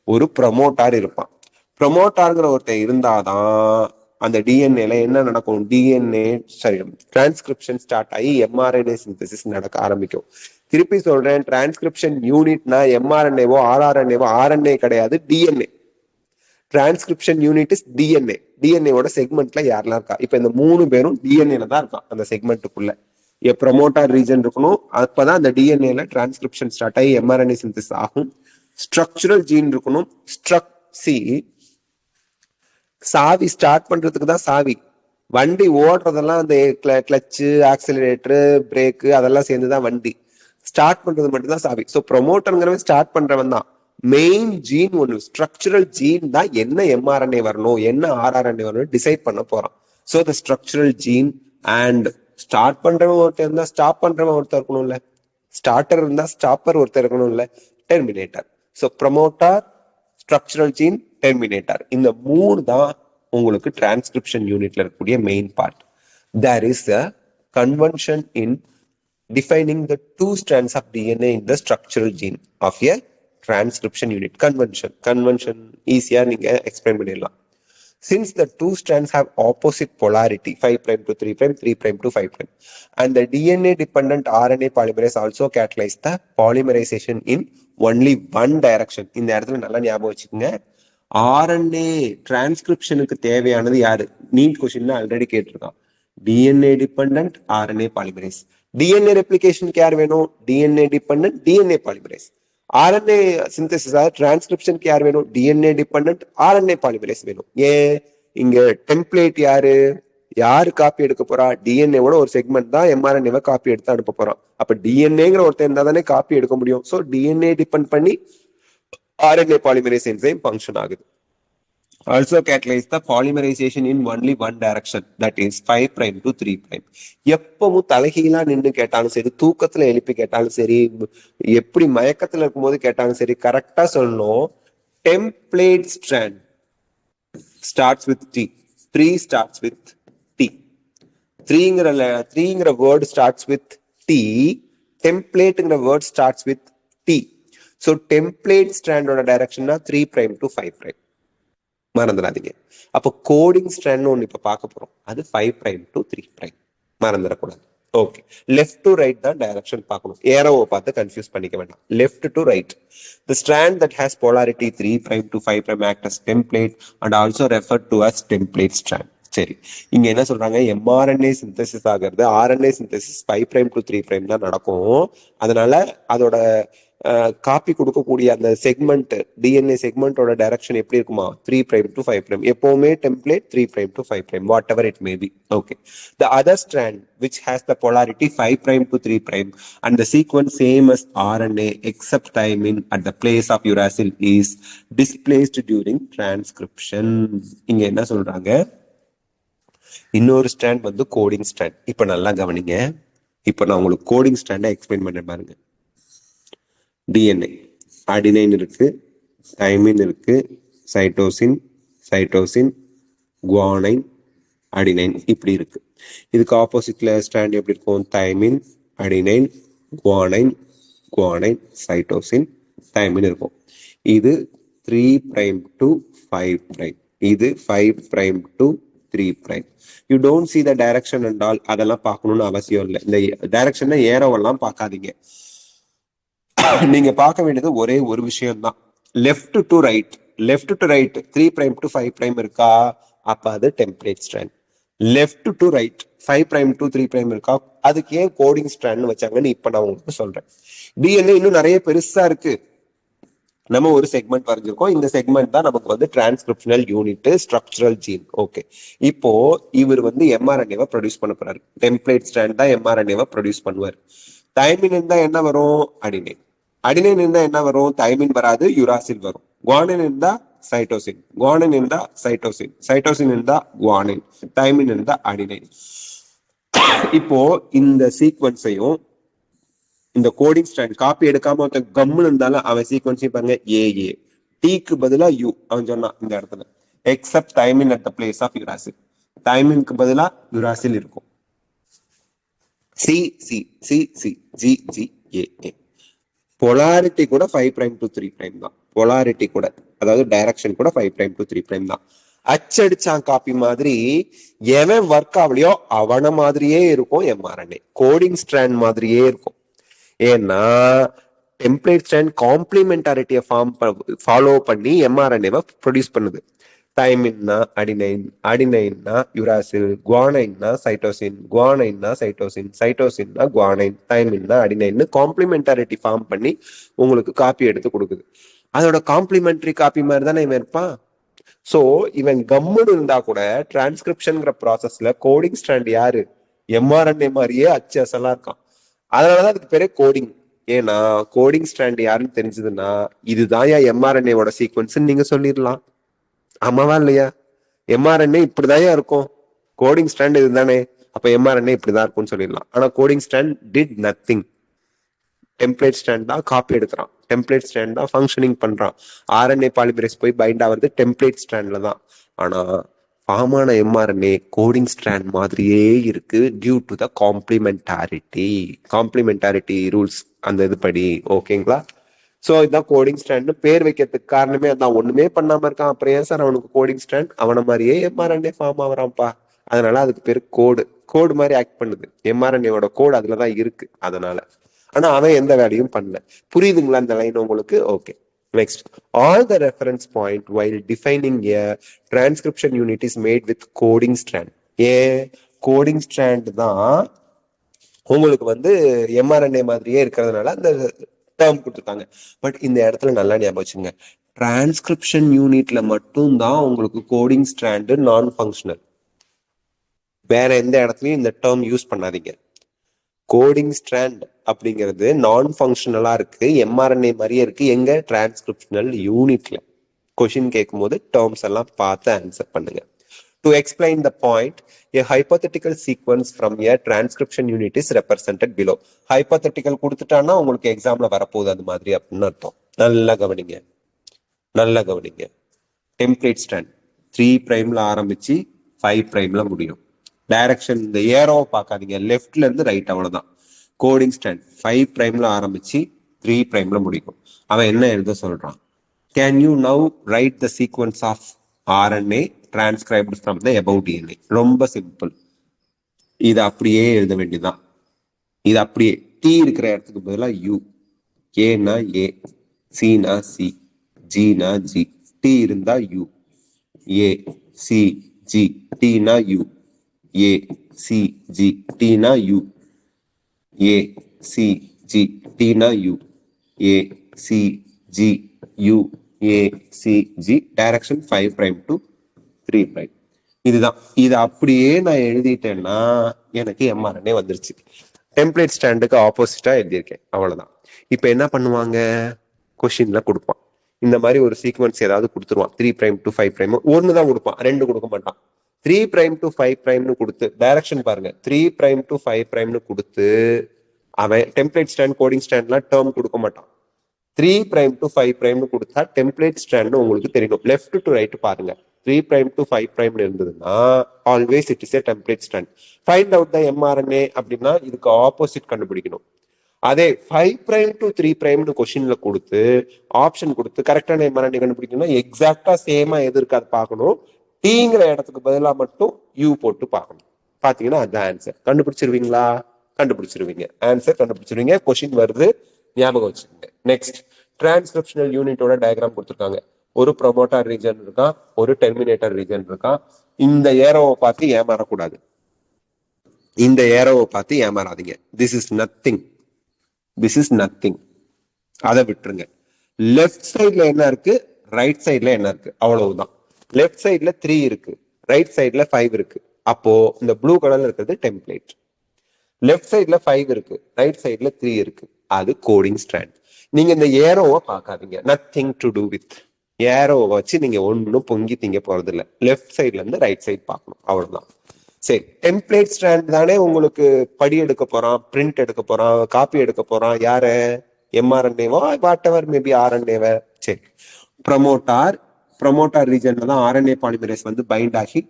ஒரு ப்ரமோட்டார் இருப்பான். ப்ரமோட்டார்ங்கிற ஒருத்தர் இருந்தாதான் அந்த டிஎன்ஏல என்ன நடக்கும்? டிஎன்ஏ டிரான்ஸ்கிரிப்ஷன் ஸ்டார்ட் ஆகி எம்ஆர்என்ஏ சிந்தசிஸ் நடக்க ஆரம்பிக்கும். திருப்பி சொல்றேன், டிரான்ஸ்கிரிப்ஷன் யூனிட்னா எம்ஆர்என்ஏவோ ஆர்ஆர்என்ஏவோ, ஆர்என்ஏ கிடையாது, DNA. Transcription unit is DNA. டிஎன்ஏவோட செக்மெண்ட்ல யாரெல்லாம் இருக்கா? இப்ப இந்த மூணு பேரும் டிஎன்ஏல தான் இருக்கான். அந்த செக்மெண்ட்டுக்குள்ள ப்ரமோட்டார் ரீஜன் இருக்கணும். அப்பதான் அந்த டிஎன்ஏல டிரான்ஸ்கிரிப்ஷன் ஸ்டார்ட் ஆகி எம்ஆர்என்ஏ சிந்தசிஸ் ஆகும். ஸ்ட்ரக்சரல் ஜீன் இருக்கணும். சாவி ஸ்டார்ட் பண்றதுக்கு தான் சாவி. வண்டி ஓடுறதெல்லாம் அந்த கிளச்சு, ஆக்சிலரேட்டர், பிரேக்கு அதெல்லாம் சேர்ந்துதான் வண்டி. ஸ்டார்ட் பண்றது மட்டும் தான் சாவி. ஸோ ப்ரொமோட்டருங்கிறவன் ஸ்டார்ட் பண்றவன் தான். மெயின் ஜீன் ஒன்று, ஸ்ட்ரக்சரல் ஜீன் தான் என்ன எம்ஆர்என்ஏ வரணும், என்ன ஆர்ஆர்என்ஏ வரணும் டிசைட் பண்ண போறான். So the structural gene. And start பண்றவன் ஒருத்தர் இருந்தா ஸ்டாப் பண்றவன் ஒருத்தர் இருக்கணும்ல, ஸ்டார்டர் இருந்தா ஸ்டாப்பர் ஒருத்தர் இருக்கணும்ல, terminator. So promoter, structural gene, terminator, இந்த மூணு தான் உங்களுக்கு டிரான்ஸ்கிரிப்ஷன் யூனிட்ல இருக்கக்கூடிய main part. There is a convention in defining the two strands of DNA in the structural gene of a transcription unit. Convention easier நீங்க explain பண்ணிடலாம். Since the two strands have opposite polarity, 5' to 3', 3' to 5', and the DNA dependent RNA polymerase also catalyze the polymerization in only one direction. இந்த இடத்துல நல்லா ஞாபகம் வச்சுக்கோங்க, RNA டிரான்ஸ்கிரிப்ஷனுக்கு தேவையானது யாரு? NEET கொஸ்டின்ல ஆல்ரெடி கேட்டிருக்கான். DNA dependent RNA polymerase. DNA ரெப்ளிகேஷனுக்கு யார் வேணும்? DNA dependent DNA polymerase. RNA synthesis டிரான்ஸ்கிரிப்ஷனுக்கு யார் வேணும்? DNA dependent RNA polymerase வேணும். ஏன்? இங்க டெம்ப்ளேட் யாரு? யாரு காப்பி எடுக்க போறா? டிஎன்ஏவோட ஒரு செக்மெண்ட் தான் எம்ஆர்என்ஏவை காப்பி எடுத்து அனுப்ப போறோம். அப்ப டிஎன்ஏங்கிற ஒருத்தர் இருந்தா தானே காப்பி எடுக்க முடியும். ஸோ டிஎன்ஏ டிபெண்ட் பண்ணி RNA polymerase enzyme function ஆகுது. Also catalyze the polymerization in only one direction, that is 5' to 3'. எப்பவும் தலைகீழா நின்று கேட்டாலும் சரி, தூக்கத்துல எழுப்பி கேட்டாலும் சரி, எப்படி மயக்கத்துல இருக்கும்போது கேட்டாலும் சரி, கரெக்டா சொல்லணும். Template strand starts with T. 3 starts with T. 3ங்கிற word starts with T. Templateங்கிற word starts with T. So template strand ஓட direction 3' to 5'. மறந்துடாதீங்க. அப்போ கோடிங் ஸ்ட்ராண்ட் ஒன்று இப்போ பார்க்க போறோம். அது 5 பிரைம் டு 3 பிரைம். மறந்துடக்கூடாது. ஓகே, லெஃப்ட் டு ரைட் தான் டைரக்ஷன் பார்க்கணும். ஏரோவை பார்த்து கன்ஃபியூஸ் பண்ணிக்க வேண்டாம். Left to right. The strand that has polarity 3 prime to 5 prime act as template and also referred to as template strand. சரி, இங்க என்ன சொல்றாங்க, mRNA சிந்தசிஸ் ஆகிறது RNA synthesis 5 prime to 3 prime தான் நடக்கும். அதனால அதோட காப்பி கொடுக்கக்கூடிய அந்த செக்மெண்ட் டிஎன்ஏ செக்மெண்டோட டைரக்ஷன் எப்படி இருக்குமா, 3 பிரைம் டு 5 பிரைம். எப்பவுமே template 3 prime to 5 prime, what ever it may be. Okay, the other strand which has the polarity 5 prime to 3 prime and the sequence same as RNA except thymine at the place of uracil is displaced during transcription. இங்க என்ன சொல்றாங்க, இன்னொரு strand வந்து coding strand. இப்ப நல்லா கவனிங்க. இப்ப நான் உங்களுக்கு கோடிங் ஸ்ட்ராண்டை எக்ஸ்பிளைன் பண்ண பாருங்க. டிஎன்ஏ அடினைன் இருக்கு, தைமின் இருக்கு, சைட்டோசின், சைட்டோசின், குவானைன், அடினைன் இப்படி இருக்கு. இதுக்கு ஆப்போசிட்ல ஸ்ட்ராண்ட் எப்படி இருக்கும், thymine, adenine, guanine, guanine, cytosine, thymine இருக்கும். இது 3 பிரைம் டு 5 பிரைம், இது 5 prime to 3 prime. You don't see the direction and all, அதெல்லாம் பார்க்கணும்னு அவசியம் இல்லை. இந்த டைரக்ஷன் ஏரோவெல்லாம் பார்க்காதீங்க. நீங்க பார்க்க வேண்டியது ஒரே ஒரு விஷயம் தான், left to right. Left to right 3 prime to 5 prime இருக்கா, அப்ப அது template strand. Left to right 5 prime to 3 prime இருக்கா, அதுக்கு ஏன் கோடிங் ஸ்ட்ராண்ட் வச்சாங்கன்னு இப்ப நான் உங்களுக்கு சொல்றேன். டிஎன்ஏ இன்னும் நிறைய பெருசா இருக்கு. நம்ம ஒரு செக்மெண்ட் வரைஞ்சிருக்கோம். இந்த செக்மெண்ட் தான் நமக்கு வந்து transcriptional unit, structural gene. Okay, இப்போ இவர் வந்து எம்ஆர்என்ஏவை ப்ரொடியூஸ் பண்ண போறாரு. டெம்ப்ளேட் ஸ்ட்ராண்ட் தான் எம்ஆர்என்ஏவை ப்ரொடியூஸ் பண்ணுவார். தைமின் இருந்தா என்ன வரும், அடினைன். அடினைன் இருந்தா என்ன வரும், தைமின் வராது, யுராசில் வரும். குவானின் இருந்தா சைட்டோசின், குவானின் இருந்தா சைட்டோசின், சைட்டோசின் இருந்தா குவானின், தைமின் இருந்தா அடினைன். இப்போ இந்த சீக்வன்ஸையும் இந்த கோடிங் ஸ்ட்ராண்ட் காப்பி எடுக்காம ஒருத்தன் கம்முன்னு இருந்தாலும் அவன் சீக்வன்ஸையும் பாருங்க, ஏஏ டீக்கு பதிலா யூ அவன் சொன்னான் இந்த இடத்துல, except thymine at the place of uracil. தைமினுக்கு பதிலா யுராசில் இருக்கும். C C C C G G A A. Polarity கூட 5 பிரைம் டு 3 பிரைம் தான். பொலாரிட்டி கூட, அதாவது டைரக்ஷன் கூட 5 பிரைம் டு 3 பிரைம் தான். அச்சடிச்சான் காப்பி மாதிரி எவன் ஒர்க் ஆகலையோ அவன மாதிரியே இருக்கும் எம்ஆர்என்ஏ. கோடிங் ஸ்ட்ராண்ட் மாதிரியே இருக்கும். ஏன்னா டெம்ப்ளேட் ஸ்ட்ராண்ட் காம்ப்ளிமெண்டாரிட்டியை ஃபாலோ பண்ணி எம்ஆர்என்ஏவை ப்ரொடியூஸ் பண்ணுது. தைமின்னா அடினைன், அடினைன்னா யுராசில், குவானைன்னா சைட்டோசின், குவானைன்னா சைட்டோசின், சைட்டோசின்னா குவானைன், தைமின்னா அடினைன்னு காம்ப்ளிமெண்டாரிட்டி ஃபார்ம் பண்ணி உங்களுக்கு காப்பி எடுத்து கொடுக்குது. அதோட காம்ப்ளிமெண்டரி காப்பி மாதிரி தானே இவன் இருப்பான். சோ இவன் கம்முன்னு இருந்தா கூட டிரான்ஸ்கிரிப்ஷன்ங்கிற ப்ராசஸ்ல கோடிங் ஸ்ட்ராண்ட் யாரு, எம்ஆர்என்ஏ மாதிரியே அச்சு அசலா இருக்கான். அதனாலதான் அதுக்கு பேரே கோடிங். ஏன்னா கோடிங் ஸ்ட்ராண்ட் யாருன்னு தெரிஞ்சதுன்னா இதுதான் எம்ஆர்என்ஏவோட சீக்வன்ஸ் நீங்க சொல்லிடலாம். ஆமாவா இல்லையா? எம்ஆர்என்ஏ இப்படிதான் இருக்கும், கோடிங் ஸ்ட்ராண்ட் இதுதானே, அப்ப எம்ஆர்என்ஏ இப்படிதான் இருக்கும்னு சொல்லிடலாம். ஆனா coding strand did nothing. Template strand தான் காப்பி எடுக்கிறான், டெம்ப்ளேட் ஸ்ட்ராண்ட் தான் ஃபங்க்ஷனிங் பண்றான். ஆர்என்ஏ பாலிமரேஸ் போய் பைண்ட் ஆகிறது டெம்ப்ளேட் ஸ்ட்ராண்ட்ல தான். ஆனா ஃபார்மான எம்ஆர்என்ஏ கோடிங் ஸ்ட்ராண்ட் மாதிரியே இருக்கு, டியூ டு த காம்ப்ளிமெண்டாரிட்டி ரூல்ஸ் அந்த இது படி. ஓகேங்களா? ஸோ இதுதான் கோடிங் ஸ்ட்ராண்ட் பேர் வைக்கிறதுக்கு காரணமே அதான். ஒண்ணுமே பண்ணாம இருக்கான், அப்புறம் ஏன் சார் அவனுக்கு கோடிங் ஸ்ட்ராண்ட், அவனை மாதிரியே எம்ஆர்என்ஏ ஃபார்ம் ஆகுறான்ப்பா, அதனால அதுக்கு பேர் கோடு மாதிரி ஆக்ட் பண்ணுது. எம்ஆர்என்ஏவோட கோடு அதுலதான் இருக்கு, அதனால. ஆனா அவன் எந்த வேலையும் பண்ணல. புரியுதுங்களா இந்த லைன் உங்களுக்கு? Okay, next. All the reference point while defining a transcription unit is made with coding strand. Coding strand தான் உங்களுக்கு வந்து எம்ஆர்என்ஏ மாதிரியே இருக்கிறதுனால அந்த டேர்ம் கொடுத்துருக்காங்க. பட் இந்த இடத்துல நல்லா ஞாபகம் வச்சுங்க, டிரான்ஸ்கிரிப்ஷன் யூனிட்ல மட்டும்தான் உங்களுக்கு கோடிங் ஸ்ட்ராண்ட் நான் ஃபங்க்ஷனல். வேற எந்த இடத்துலயும் இந்த டேர்ம் யூஸ் பண்ணாதீங்க. கோடிங் ஸ்ட்ராண்ட் அப்படிங்கிறது நான் ஃபங்க்ஷனலா இருக்கு, எம்ஆர்என்ஏ மாதிரியே இருக்கு. எங்க? டிரான்ஸ்கிரிப்ஷனல் யூனிட்ல. கொஸ்டின் கேட்கும் போது டேர்ம்ஸ் எல்லாம் பார்த்து ஆன்சர் பண்ணுங்க. To explain the point, a hypothetical sequence from a transcription unit is represented below. Hypothetical கொடுத்துட்டானா உங்களுக்கு எக்ஸாம்ல வரப்போகுது அது மாதிரி அப்படின்னு அர்த்தம். நல்லா கவனிங்க, நல்லா கவனிங்க. டெம்ப்ளேட் ஸ்ட்ராண்ட் 3 பிரைம்ல ஆரம்பிச்சு 5 பிரைம்ல முடியும். டைரக்ஷன் இந்த ஏரோவை பார்க்காதீங்க, லெஃப்ட்ல இருந்து ரைட், அவ்வளவுதான். கோடிங் ஸ்ட்ராண்ட் 5 பிரைம்ல ஆரம்பிச்சு 3 பிரைம்ல முடிக்கும். அவன் என்ன எழுத சொல்றான்? Can you now write the sequence of RNA transcribed from the above DNA. ரொம்ப சிம்பிள். இது அப்படியே எழுத வேண்டியதுதான். இது அப்படியே T இருக்கிற இடத்துக்கு பதிலாக U, ஏனா ஏ, சினா சி, ஜினா ஜி. T இருந்தா U, ஏ சி ஜி, Tனா U, ஏ சி ஜி, Tனா U, ஏ சி ஜி, Tனா U, A C G, U, A C G. Direction 5' to 3'. இதுதான். இது அப்படியே நான் எழுதிட்டேன்னா எனக்கு mRNA வந்துருச்சு. டெம்ப்ளேட் ஸ்டாண்டுக்கு ஆப்போசிட்டா எழுதியிருக்கேன், அவ்வளவுதான். இப்ப என்ன பண்ணுவாங்க, கொஸ்டின்ல கொடுப்பான் இந்த மாதிரி ஒரு சீக்வன்ஸ் ஏதாவது கொடுத்துருவான். 3' to 5'. ஒன்னு தான் கொடுப்பான், 2 கொடுக்க மாட்டான். 3' to 5' கொடுத்து டைரக்ஷன் பாருங்க, 3' to 5' கொடுத்து அவன் டெம்ப்ளேட் ஸ்டாண்ட் கோடிங் ஸ்டாண்ட்லாம் டேர்ம் கொடுக்க மாட்டான். 3' to 5' கொடுத்தா டெம்ப்ளேட் ஸ்டாண்ட் உங்களுக்கு தெரியணும். லெஃப்ட் டு ரைட் பாருங்க. 3' to 5' இருந்ததுன்னா always it is a template stand. Find out the mRNA அப்படின்னா இதுக்கு ஆப்போசிட் கண்டுபிடிக்கணும். அதே 5' to 3' கொஸ்டின்ல கொடுத்து ஆப்ஷன் கொடுத்து கரெக்டான mRNA கண்டுபிடிக்கணும்னா எக்ஸாக்டா சேமா எது இருக்காது பார்க்கணும். டீங்கிற இடத்துக்கு பதிலாக மட்டும் யூ போட்டு பார்க்கணும். பாத்தீங்கன்னா அதுதான் ஆன்சர். கண்டுபிடிச்சிருவீங்களா? கண்டுபிடிச்சிருவீங்க. ஆன்சர் கண்டுபிடிச்சிருவீங்க. கொஸ்டின் வருது, ஞாபகம் வச்சுக்கோங்க. நெக்ஸ்ட், டிரான்ஸ்கிரிப்ஷனல் யூனிட்டோட டயக்ராம் கொடுத்துருக்காங்க. ஒரு ப்ரொமோட்டர் ரீஜன் இருக்கான், ஒரு டெர்மினேட்டர் ரீஜன் இருக்கான். இந்த ஏரோவை பார்த்து ஏமாறக்கூடாது. இந்த ஏரோவை பார்த்து ஏமாறாதீங்க. This is nothing, this is nothing. அதை விட்டுருங்க. லெஃப்ட் சைட்ல என்ன இருக்கு, ரைட் சைட்ல என்ன இருக்கு, அவ்வளவுதான். லெஃப்ட் சைட்ல 3 இருக்கு, ரைட் சைட்ல 5 இருக்கு. அப்போ இந்த ப்ளூ கலர்ல இருக்கிறது டெம்ப்ளேட். லெஃப்ட் சைட்ல 5 இருக்கு, ரைட் சைட்ல 3 இருக்கு, அது கோடிங் ஸ்ட்ராண்ட். நீங்க இந்த ஏரோவை பார்க்காதீங்க. Nothing to do with. ஏரோவை வச்சு நீங்க ஒன்னும் பொங்கி திங்க போறது இல்லை. லெஃப்ட் சைட்ல இருந்து ரைட் சைட் பார்க்கணும், அவ்வளவுதான். சரி, டெம்ப்ளேட் ஸ்ட்ராண்ட் தானே உங்களுக்கு படி எடுக்க போறான், பிரிண்ட் எடுக்க போறான், காப்பி எடுக்க போறான். யாரு? mRNA-வா வாட் எவர் மேபி RNA-வ. சரி, ப்ரமோட்டார் ரீஜன்ல தான் RNA பாலிமரேஸ் வந்து பைண்ட் ஆகி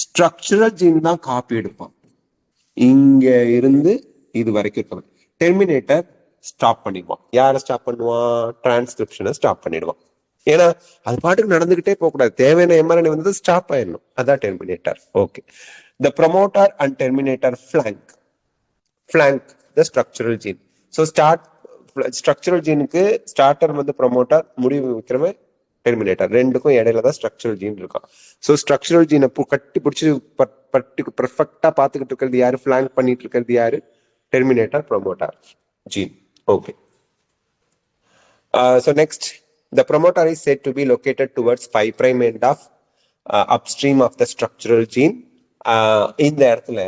ஸ்ட்ரக்சரல் ஜீன் தான் காப்பி எடுப்பான். இங்க இருந்து இது வரைக்கும் இருக்க. டெர்மினேட்டர் ஸ்டாப் பண்ணிடுவான். யாரை ஸ்டாப் பண்ணுவான்? டிரான்ஸ்கிரிப்ஷனை ஸ்டாப் பண்ணிடுவான். ஏன்னா அது பாட்டுக்கு நடந்துகிட்டே போக கூடாது. தேவையான mRNA வந்து ஸ்டாப் ஆயிடணும். அதான் terminator. Okay. The promoter and terminator flank the structural gene. So structural ஜீனுக்கு ஸ்டார்டர் வந்து ப்ரமோட்டர், முடிவு வைக்கிறவன் டெர்மினேட்டர். ரெண்டுக்கும் இடையில தான் ஸ்ட்ரக்சரல் ஜீன் இருக்கும். ஸோ ஸ்ட்ரக்சரல் ஜீனை கட்டி பிடிச்சி பர்ஃபெக்டா பார்த்துக்கிட்டு இருக்கிறது யாரு, ஃபிளாங்க் பண்ணிட்டு இருக்கிறது யாரு? Terminator promoter gene. Okay. So next, the promoter is said to be located towards 5' end of upstream of the structural gene. இந்த இடத்துல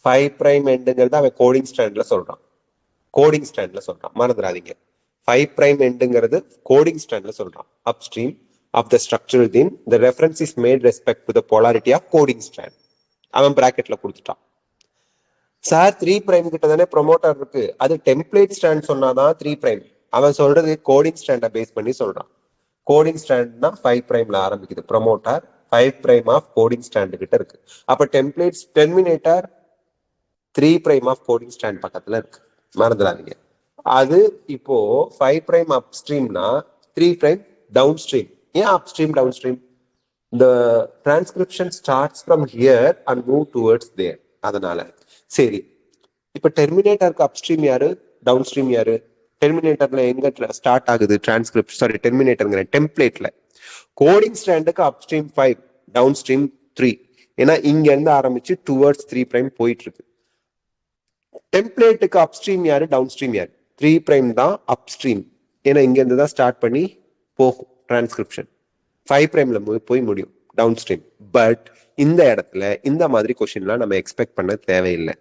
5' endங்கிறது அவன் கோடிங் ஸ்டாண்ட்ல சொல்றான். கோடிங் ஸ்டாண்ட்ல சொல்றான், மறந்துடாதீங்க. 5' endங்கிறது கோடிங் ஸ்டாண்ட்ல சொல்றான். upstream of the structural gene, the reference is made respect to the polarity of coding strand. அவன் பிராக்கெட்ல கொடுத்துட்டான். சார் 3' கிட்ட தானே ப்ரொமோட்டர் இருக்கு, அது டெம்ப்ளேட் ஸ்டாண்ட் சொன்னாதான் 3'. அவன் சொல்றது கோடிங் ஸ்டாண்டை பேஸ் பண்ணி சொல்றான். கோடிங் ஸ்டாண்ட்னா 5'ல ஆரம்பிக்குது. ப்ரொமோட்டர் 5' ஆஃப் கோடிங் ஸ்டாண்ட் கிட்ட இருக்கு. அப்ப டெர்மினேட்டர் 3' ஆஃப் கோடிங் ஸ்டாண்ட் பக்கத்துல இருக்கு, மறந்துடாதீங்க. அது இப்போ 5' அப்ஸ்ட்ரீம்னா 3' டவுன் ஸ்ட்ரீம். ஏன் upstream down stream? the transcription starts from here and move towards there. அதனால சரி, இப்ப டெர்மினேட்டருக்கு அப்ஸ்ட்ரீம் யாரு, டவுன் ஸ்ட்ரீம் யாரு? டெர்மினேட்டர்ல எங்க ஸ்டார்ட் ஆகுது டிரான்ஸ்கிரிப்ஷன்? சாரி, டெர்மினேட்டர்ங்கிற டெம்ப்ளேட்ல. கோடிங் ஸ்டாண்டுக்கு அப்ஸ்ட்ரீம் 5, டவுன் ஸ்ட்ரீம் 3. ஏன்னா இங்க இருந்து ஆரம்பிச்சு டுவர்ட்ஸ் 3' போயிட்டு இருக்கு. டெம்ப்ளேட்டுக்கு அப்ஸ்ட்ரீம் யாரு, டவுன் ஸ்ட்ரீம் யாரு? 3' தான் அப்ஸ்ட்ரீம். ஏன்னா இங்க இருந்து தான் ஸ்டார்ட் பண்ணி போகும் டிரான்ஸ்கிரிப்ஷன். 5'ல போய் முடியும் டவுன் ஸ்ட்ரீம். பட் இந்த இடத்துல இந்த மாதிரி கொஸ்டின்லாம் நம்ம எக்ஸ்பெக்ட் பண்ண தேவையில்லை.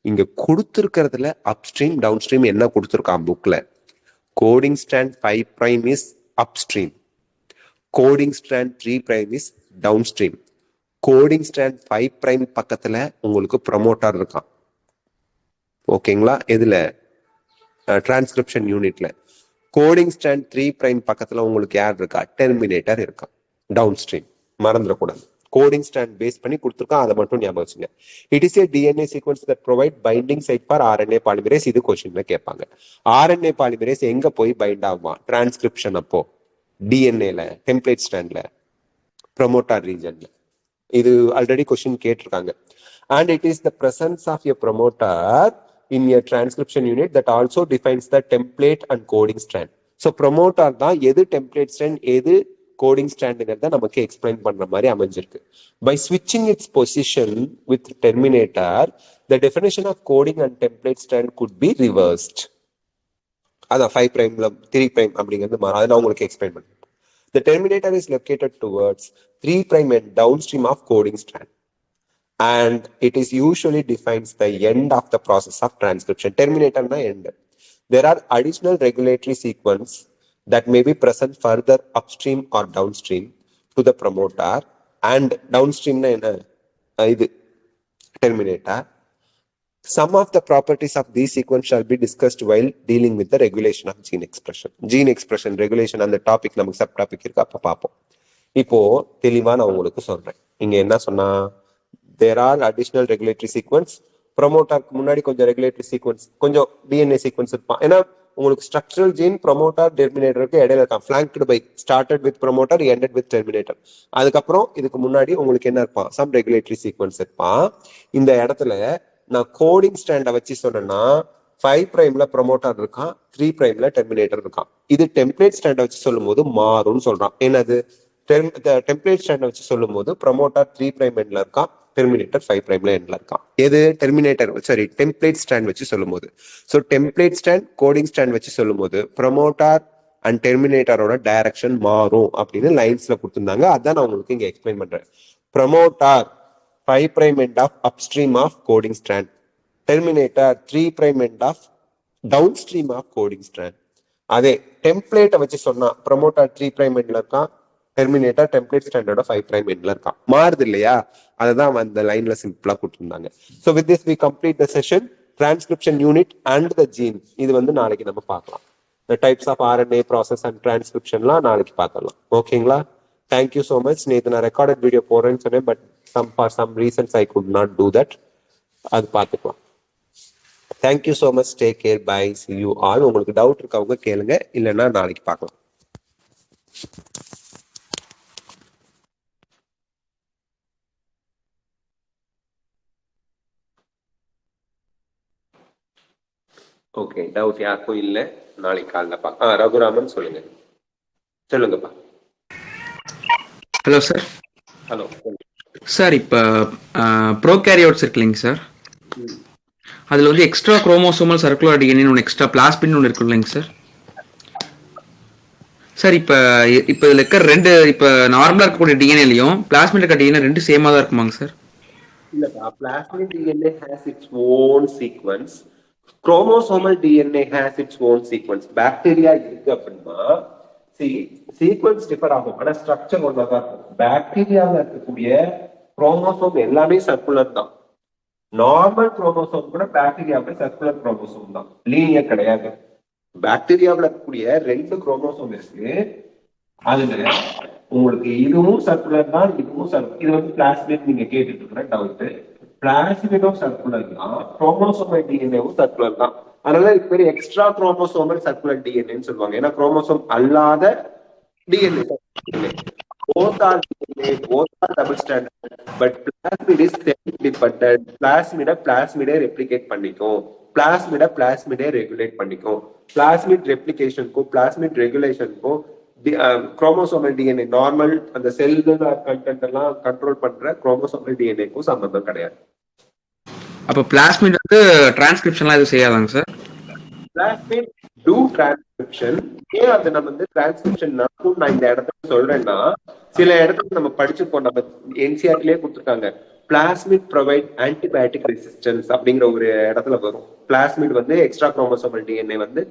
இங்க கொடுத்துருக்கிறதுல அப்ஸ்ட்ரீம் டவுன் ஸ்ட்ரீம் என்ன கொடுத்துருக்கான் புக்ல? Coding strand 5' is upstream, coding strand 3' is down stream. Coding strand 5' பக்கத்துல உங்களுக்கு ப்ரமோட்டர் இருக்கான். ஓகேங்களா? எதுல? டிரான்ஸ்கிரிப்ஷன் யூனிட்ல. கோடிங் ஸ்டாண்ட் 3' பக்கத்துல உங்களுக்கு யார் இருக்கா? டெர்மினேட்டர் இருக்கா, டவுன் ஸ்ட்ரீம். மறந்துடக்கூடாது. கோடிங் ஸ்டாண்ட் பேஸ் பண்ணி கொடுத்துருக்கான், அதை மட்டும் ஞாபகம் வச்சுங்க. It is a DNA sequence that provide binding side for RNA polymerase. இது கொஸ்டின்ல கேட்பாங்க. ஆர்என்ஏ பாலிமரேஸ் எங்க போய் பைண்ட் ஆகுமா டிரான்ஸ்கிரிப்ஷன் அப்போ? டிஎன்ஏல, டெம்ப்ளேட் ஸ்டாண்ட்ல. promoter region. இது ஆல்ரெடி கொஸ்டின் கேட்டிருக்காங்க. And it is the presence of a promoter in a transcription unit that also defines the template and coding strand. So promoter தான் எது template strand எது coding strandங்கிறத நமக்கு explain பண்ற மாதிரி அமைஞ்சிருக்கு. By switching its position with terminator, the definition of coding and template strand could be reversed. அதான் 5 பிரைம்ல 3 prime அப்படிங்கிறது மாறும். அதை நான் உங்களுக்கு எக்ஸ்பிளைன் பண்ணுறேன். The terminator is located towards 3' and downstream of coding strand, and it is usually defines the end of the process of transcription. Terminator na end. There are additional regulatory sequence that may be present further upstream or downstream to the promoter, and downstream na enna idu terminator. Some of the properties of these sequence shall be discussed while dealing with the regulation of gene expression. Gene expression regulation அந்த topic நமக்கு sub topic இருக்கு, அப்ப பார்ப்போம். இப்போ தெளிவா நான் உங்களுக்கு சொல்றேன். இங்க என்ன சொன்னா, there are additional regulatory sequence. ப்ரொமோட்டருக்கு முன்னாடி கொஞ்சம் ரெகுலேட்டரி சீக்வன்ஸ், கொஞ்சம் டிஎன்ஏ சீக்வன்ஸ் இருப்பான். ஏன்னா உங்களுக்கு ஸ்ட்ரக்சரல் ஜீன் ப்ரொமோட்டர் டெர்மினேட்டருக்கு இடையில இருக்கான். Flanked by started with promoter ended with terminator. அதுக்கப்புறம் இதுக்கு முன்னாடி உங்களுக்கு என்ன இருப்பான், சம் ரெகுலேட்டரி சீக்வன்ஸ் இருப்பான். இந்த இடத்துல நான் கோடிங் ஸ்டாண்டை வச்சு சொன்னேன்னா 5 பிரைம்ல ப்ரொமோட்டர் இருக்கான், 3 பிரைம்ல டெர்மினேட்டர் இருக்கான். இது டெம்ப்ளேட் ஸ்டாண்டை வச்சு சொல்லும் போது மாறும்னு சொல்றான். என்னது, டெம்ப்ளேட் ஸ்டாண்டை வச்சு சொல்லும் போது ப்ரொமோட்டர் 3 பிரைம் எண்ட்ல இருக்கான், டெர்மினேட்டர் 5 பிரைம்ல எண்ட்ல இருக்கான். எது டெர்மினேட்டர் சாரி டெம்ப்ளேட் ஸ்டாண்ட் வச்சு சொல்லும் போது. So template stand coding stand வச்சு சொல்லும் போது ப்ரொமோட்டர் அண்ட் டெர்மினேட்டரோட டைரக்ஷன் மாறும் அப்படின்னு லைன்ஸ்ல கொடுத்துருந்தாங்க. அதான் நான் உங்களுக்கு இங்க எக்ஸ்பிளைன் பண்றேன். Promoter 5' end of upstream of coding strand. Terminator 3' end of downstream of coding strand. அதே டெம்ப்ளேட்டை வச்சு சொன்னா ப்ரொமோட்டர் 3' endல இருக்கான், டெர்மினேட்டர் டெம்ப்ளேட் ஸ்டாண்டர்டோட 5' endல இருக்கான். மாறுது இல்லையா, அதுதான் அந்த லைன்ல சிம்பிளா கொடுத்துருந்தாங்க. So with this we complete the session. Transcription unit and the gene இது வந்து நாளைக்கு நம்ம பார்க்கலாம். The types of RNA process and transcriptionலாம் நாளைக்கு பார்க்கலாம். ஓகேங்களா? Thank you so much. நேத்து நான் ரெக்கார்டட் வீடியோ போறேன்னு சொன்னேன், but for some reasons I could not do that. அது பார்த்துக்கலாம். Thank you so much. Take care. Bye. See you all. உங்களுக்கு டவுட் இருக்கவங்க கேளுங்க, இல்லைன்னா நாளைக்கு பார்க்கலாம். ஓகே, டவுட் யாருக்கும் இல்லை, நாளைக்கு காலைல பார்க்கலாம். ரகுராமன் சொல்லுங்க. சொல்லுங்கப்பா. Hello sir. ஹலோ சார், இப்போ ப்ரோகேரியோட்ஸ் இருக்கு இல்லைங்க சார், அதில் வந்து எக்ஸ்ட்ரா குரோமோசோமல் சர்க்குலர் டிஎன்ஏ ஒன்று எக்ஸ்ட்ரா பிளாஸ்மின் ஒன்று இருக்கு இல்லைங்க சார். சார் இப்போ இதில் இருக்க ரெண்டு, இப்போ நார்மலாக இருக்கக்கூடிய டிஎன்ஏலையும் பிளாஸ்மின் இருக்க டிஎன்ஏ ரெண்டு சேமாக தான் இருக்குமாங்க சார்? இல்லப்பா, plasmid DNA has its own sequence, chromosomal DNA has its own sequence. Bacteria இருக்கு அப்படின்னா சீக்வன்ஸ் டிஃபர் ஆகும், ஆனா ஸ்ட்ரக்சர் ஒன்றாதான் இருக்கும். பாக்டீரியாவில் இருக்கக்கூடிய குரோமோசோம் எல்லாமே சர்க்குலர் தான். நார்மல் குரோமோசோம் கூட பாக்டீரியாவில் சர்க்குலர் குரோமோசோம் தான், லீனியர் கிடையாது. பாக்டீரியாவில் இருக்கக்கூடிய 2 குரோமோசோம் இருக்கு. அதுல உங்களுக்கு இதுவும் சர்க்குலர் தான், இதுவும் சர்க்குலர். இது வந்து பிளாஸ்மிட் நீங்க கேட்டுட்டு இருக்கிற டவுட். பிளாஸ்மிடும் சர்க்குலர் தான், குரோமோசோமல் டிஎன்ஏவும் சர்க்குலர் தான். அதனால இது பேர் எக்ஸ்ட்ரா குரோமோசோமல் சர்க்குலர் டிஎன்ஏன்னு சொல்லுவாங்க. ஏன்னா குரோமோசோம் அல்லாத DNA both are DNA, both are double stranded, but plasmid is self-dependent. plasmid replicate பண்ணிக்கும், plasmid regulate பண்ணிக்கும். plasmid replication को plasmid regulation को குரோமோசோமல் டிஎன்ஏ நார்மல் அந்த செல்லுலர் கண்டென்ட் எல்லாம் கண்ட்ரோல் பண்ற குரோமோசோமல் டிஎன்ஏக்கும் சம்பந்தம் கிடையாது. அப்ப பிளாஸ்மிட் வந்து டிரான்ஸ்கிரிப்ஷன்லாம் எதுவும் செய்யாதாங்க சார்? Plasmid do transcription. ஏன் அது நம்ம வந்து டிரான்ஸ்கிரிப்ஷன் நடக்கும் நான் இந்த இடத்துல சொல்றேன்னா, சில இடத்துல நம்ம படிச்சிருக்கோம், நம்ம என்சிஆர்டிலே கொடுத்துருக்காங்க. பிளாஸ்மிட் ப்ரொவைட் ஆன்டிபயோட்டிக் ரெசிஸ்டன்ஸ் அப்படிங்கிற ஒரு இடத்துல வரும். பிளாஸ்மிட் வந்து எக்ஸ்ட்ரா குரோமோசோமல் டிஎன்ஏ வந்து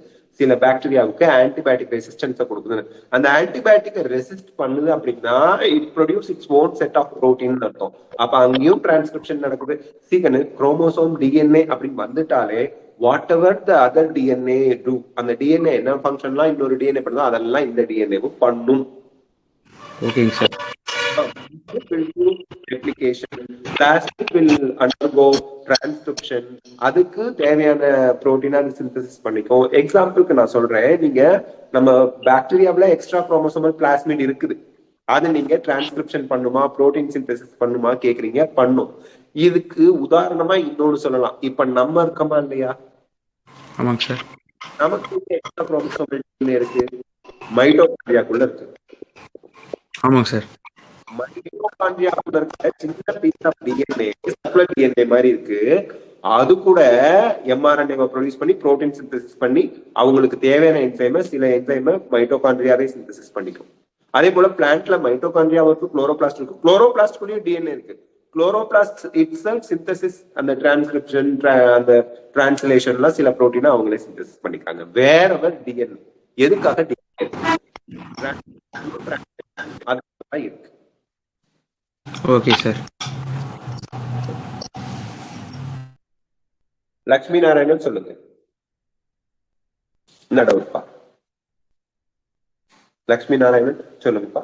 சில பாக்டீரியாவுக்கு ஆன்டிபயோட்டிக் ரெசிஸ்டன்ஸை கொடுக்குது. அந்த ஆன்டிபயோட்டிக்கை ரெசிஸ்ட் பண்ணுது அப்படின்னா it produce its own set of protein அர்த்தம். அப்ப அங்கேயும் டிரான்ஸ்கிரிப்ஷன் நடக்குது. சீக்கனு குரோமோசோம் டிஎன்ஏ அப்படின்னு வந்துட்டாலே whatever the other DNA do, அந்த டிஎன்ஏ என்ன ஃபங்க்ஷன்லாம் இன்னொரு டிஎன்ஏ பண்ணுதோ அதெல்லாம் இந்த டிஎன்ஏவும் பண்ணும். ஓகேங்க sir. replication, plasmid will undergo transcription. அதுக்கு தேவையான புரோட்டீனா சிந்தசிஸ் பண்ணிக்கும். எக்ஸாம்பிளுக்கு நான் சொல்றேன், நீங்க நம்ம பாக்டீரியாவில் எக்ஸ்ட்ரா குரோமோசோமல் பிளாஸ்மிட் இருக்குது. அது நீங்க டிரான்ஸ்கிரிப்ஷன் பண்ணுமா, புரோட்டீன் சிந்தசிஸ் பண்ணுமா கேக்குறீங்க, பண்ணும். இதுக்கு உதாரணமா இன்னொன்னு சொல்லலாம். இப்ப நம்ம இருக்கோமா இல்லையா? ஆமாங்க சார். நமக்கு எக்ஸ்ட்ரா குரோமோசோம் இருக்கு, மைட்டோகாண்ட்ரியாக்குள்ள இருக்கு. ஆமாங்க சார். மைட்டோகாண்ட்ரியாக்குள்ள இருக்க சின்ன piece of DNA, circular DNA மாதிரி இருக்கு. அது கூட எம்ஆர்என்ஏவை ப்ரொடியூஸ் பண்ணி புரோட்டீன் சிந்தசிஸ் பண்ணி அவங்களுக்கு தேவையான என்சைமை, சில என்சைமை மைட்டோகாண்ட்ரியாவே சிந்தசிஸ் பண்ணிக்கும். அதே போல பிளான்ட்ல மைட்டோகாண்ட்ரியா இருக்கு, குளோரோபிளாஸ்ட் இருக்கு. குளோரோபிளாஸ்ட்குள்ளேயும் டிஎன்ஏ இருக்கு. குளோரோபிளாஸ்ட் இட்செல்ஃப் சிந்தசிஸ், அந்த டிரான்ஸ்கிரிப்ஷன், அந்த டிரான்ஸ்லேஷன்லாம் சில புரோட்டீனை அவங்களே சிந்தசிஸ் பண்ணிக்காங்க. வேற டிஎன்ஏ எதுக்காக டிஎன்ஏ அதுதான் இருக்கு. Okay sir. லட்சுமி நாராயணன் சொல்லுங்க, என்ன டவுட்பா? லட்சுமி நாராயணன் சொல்லுங்கப்பா.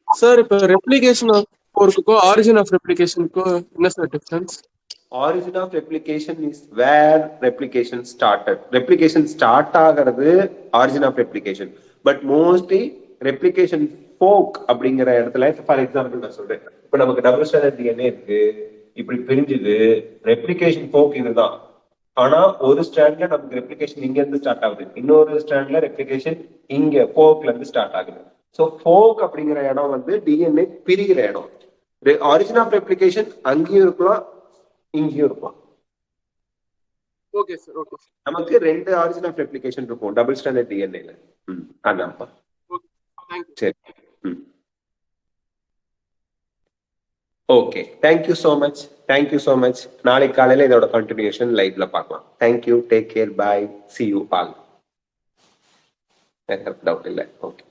சார் இப்போ ரெப்ளிகேஷன் ஆஃப் ஃபோர்க்குக்கும் ஆரிஜின் ஆஃப் ரெப்ளிகேஷனுக்கும் என்ன sir difference? Origin of replication is where replication started. Replication start ஆகிறது origin of replication. But mostly replication fork அப்படிங்கிற இடத்துல, ஃபார் எக்ஸாம்பிள் நான் சொல்றேன், இப்ப நமக்கு டபுள் ஸ்டாண்டர்ட் டிஎன்ஏ இருக்கு, இப்படி பிரிஞ்சுது, ரெப்ளிகேஷன் ஃபோக் இதுதான். ஆனா ஒரு ஸ்டாண்ட்ல நமக்கு ரெப்ளிகேஷன் இங்க இருந்து ஸ்டார்ட் ஆகுது, இன்னொரு ஸ்டாண்ட்ல ரெப்ளிகேஷன் இங்க ஃபோக்ல இருந்து ஸ்டார்ட் ஆகுது. ஸோ ஃபோக் அப்படிங்கிற இடம் வந்து டிஎன்ஏ பிரிகிற இடம். ஆரிஜின் ஆஃப் ரெப்ளிகேஷன் அங்கேயும் இருக்கலாம், இங்கேயும் இருக்கலாம். Okay sir, okay sir. நமக்கு ரெண்டு ஆரிஜின் ஆஃப் ரெப்ளிகேஷன் இருக்கும் டபுள் ஸ்டாண்டர்ட் டிஎன்ஏல. அதான்ப்பா. சரி. Okay, thank you so much, thank you so much. நாளைக்கு காலையில இதோட கண்டினியூஷன் லைவ்ல பார்க்கலாம். Thank you, take care, bye, C you all. Doubt இல்லை. ஓகே.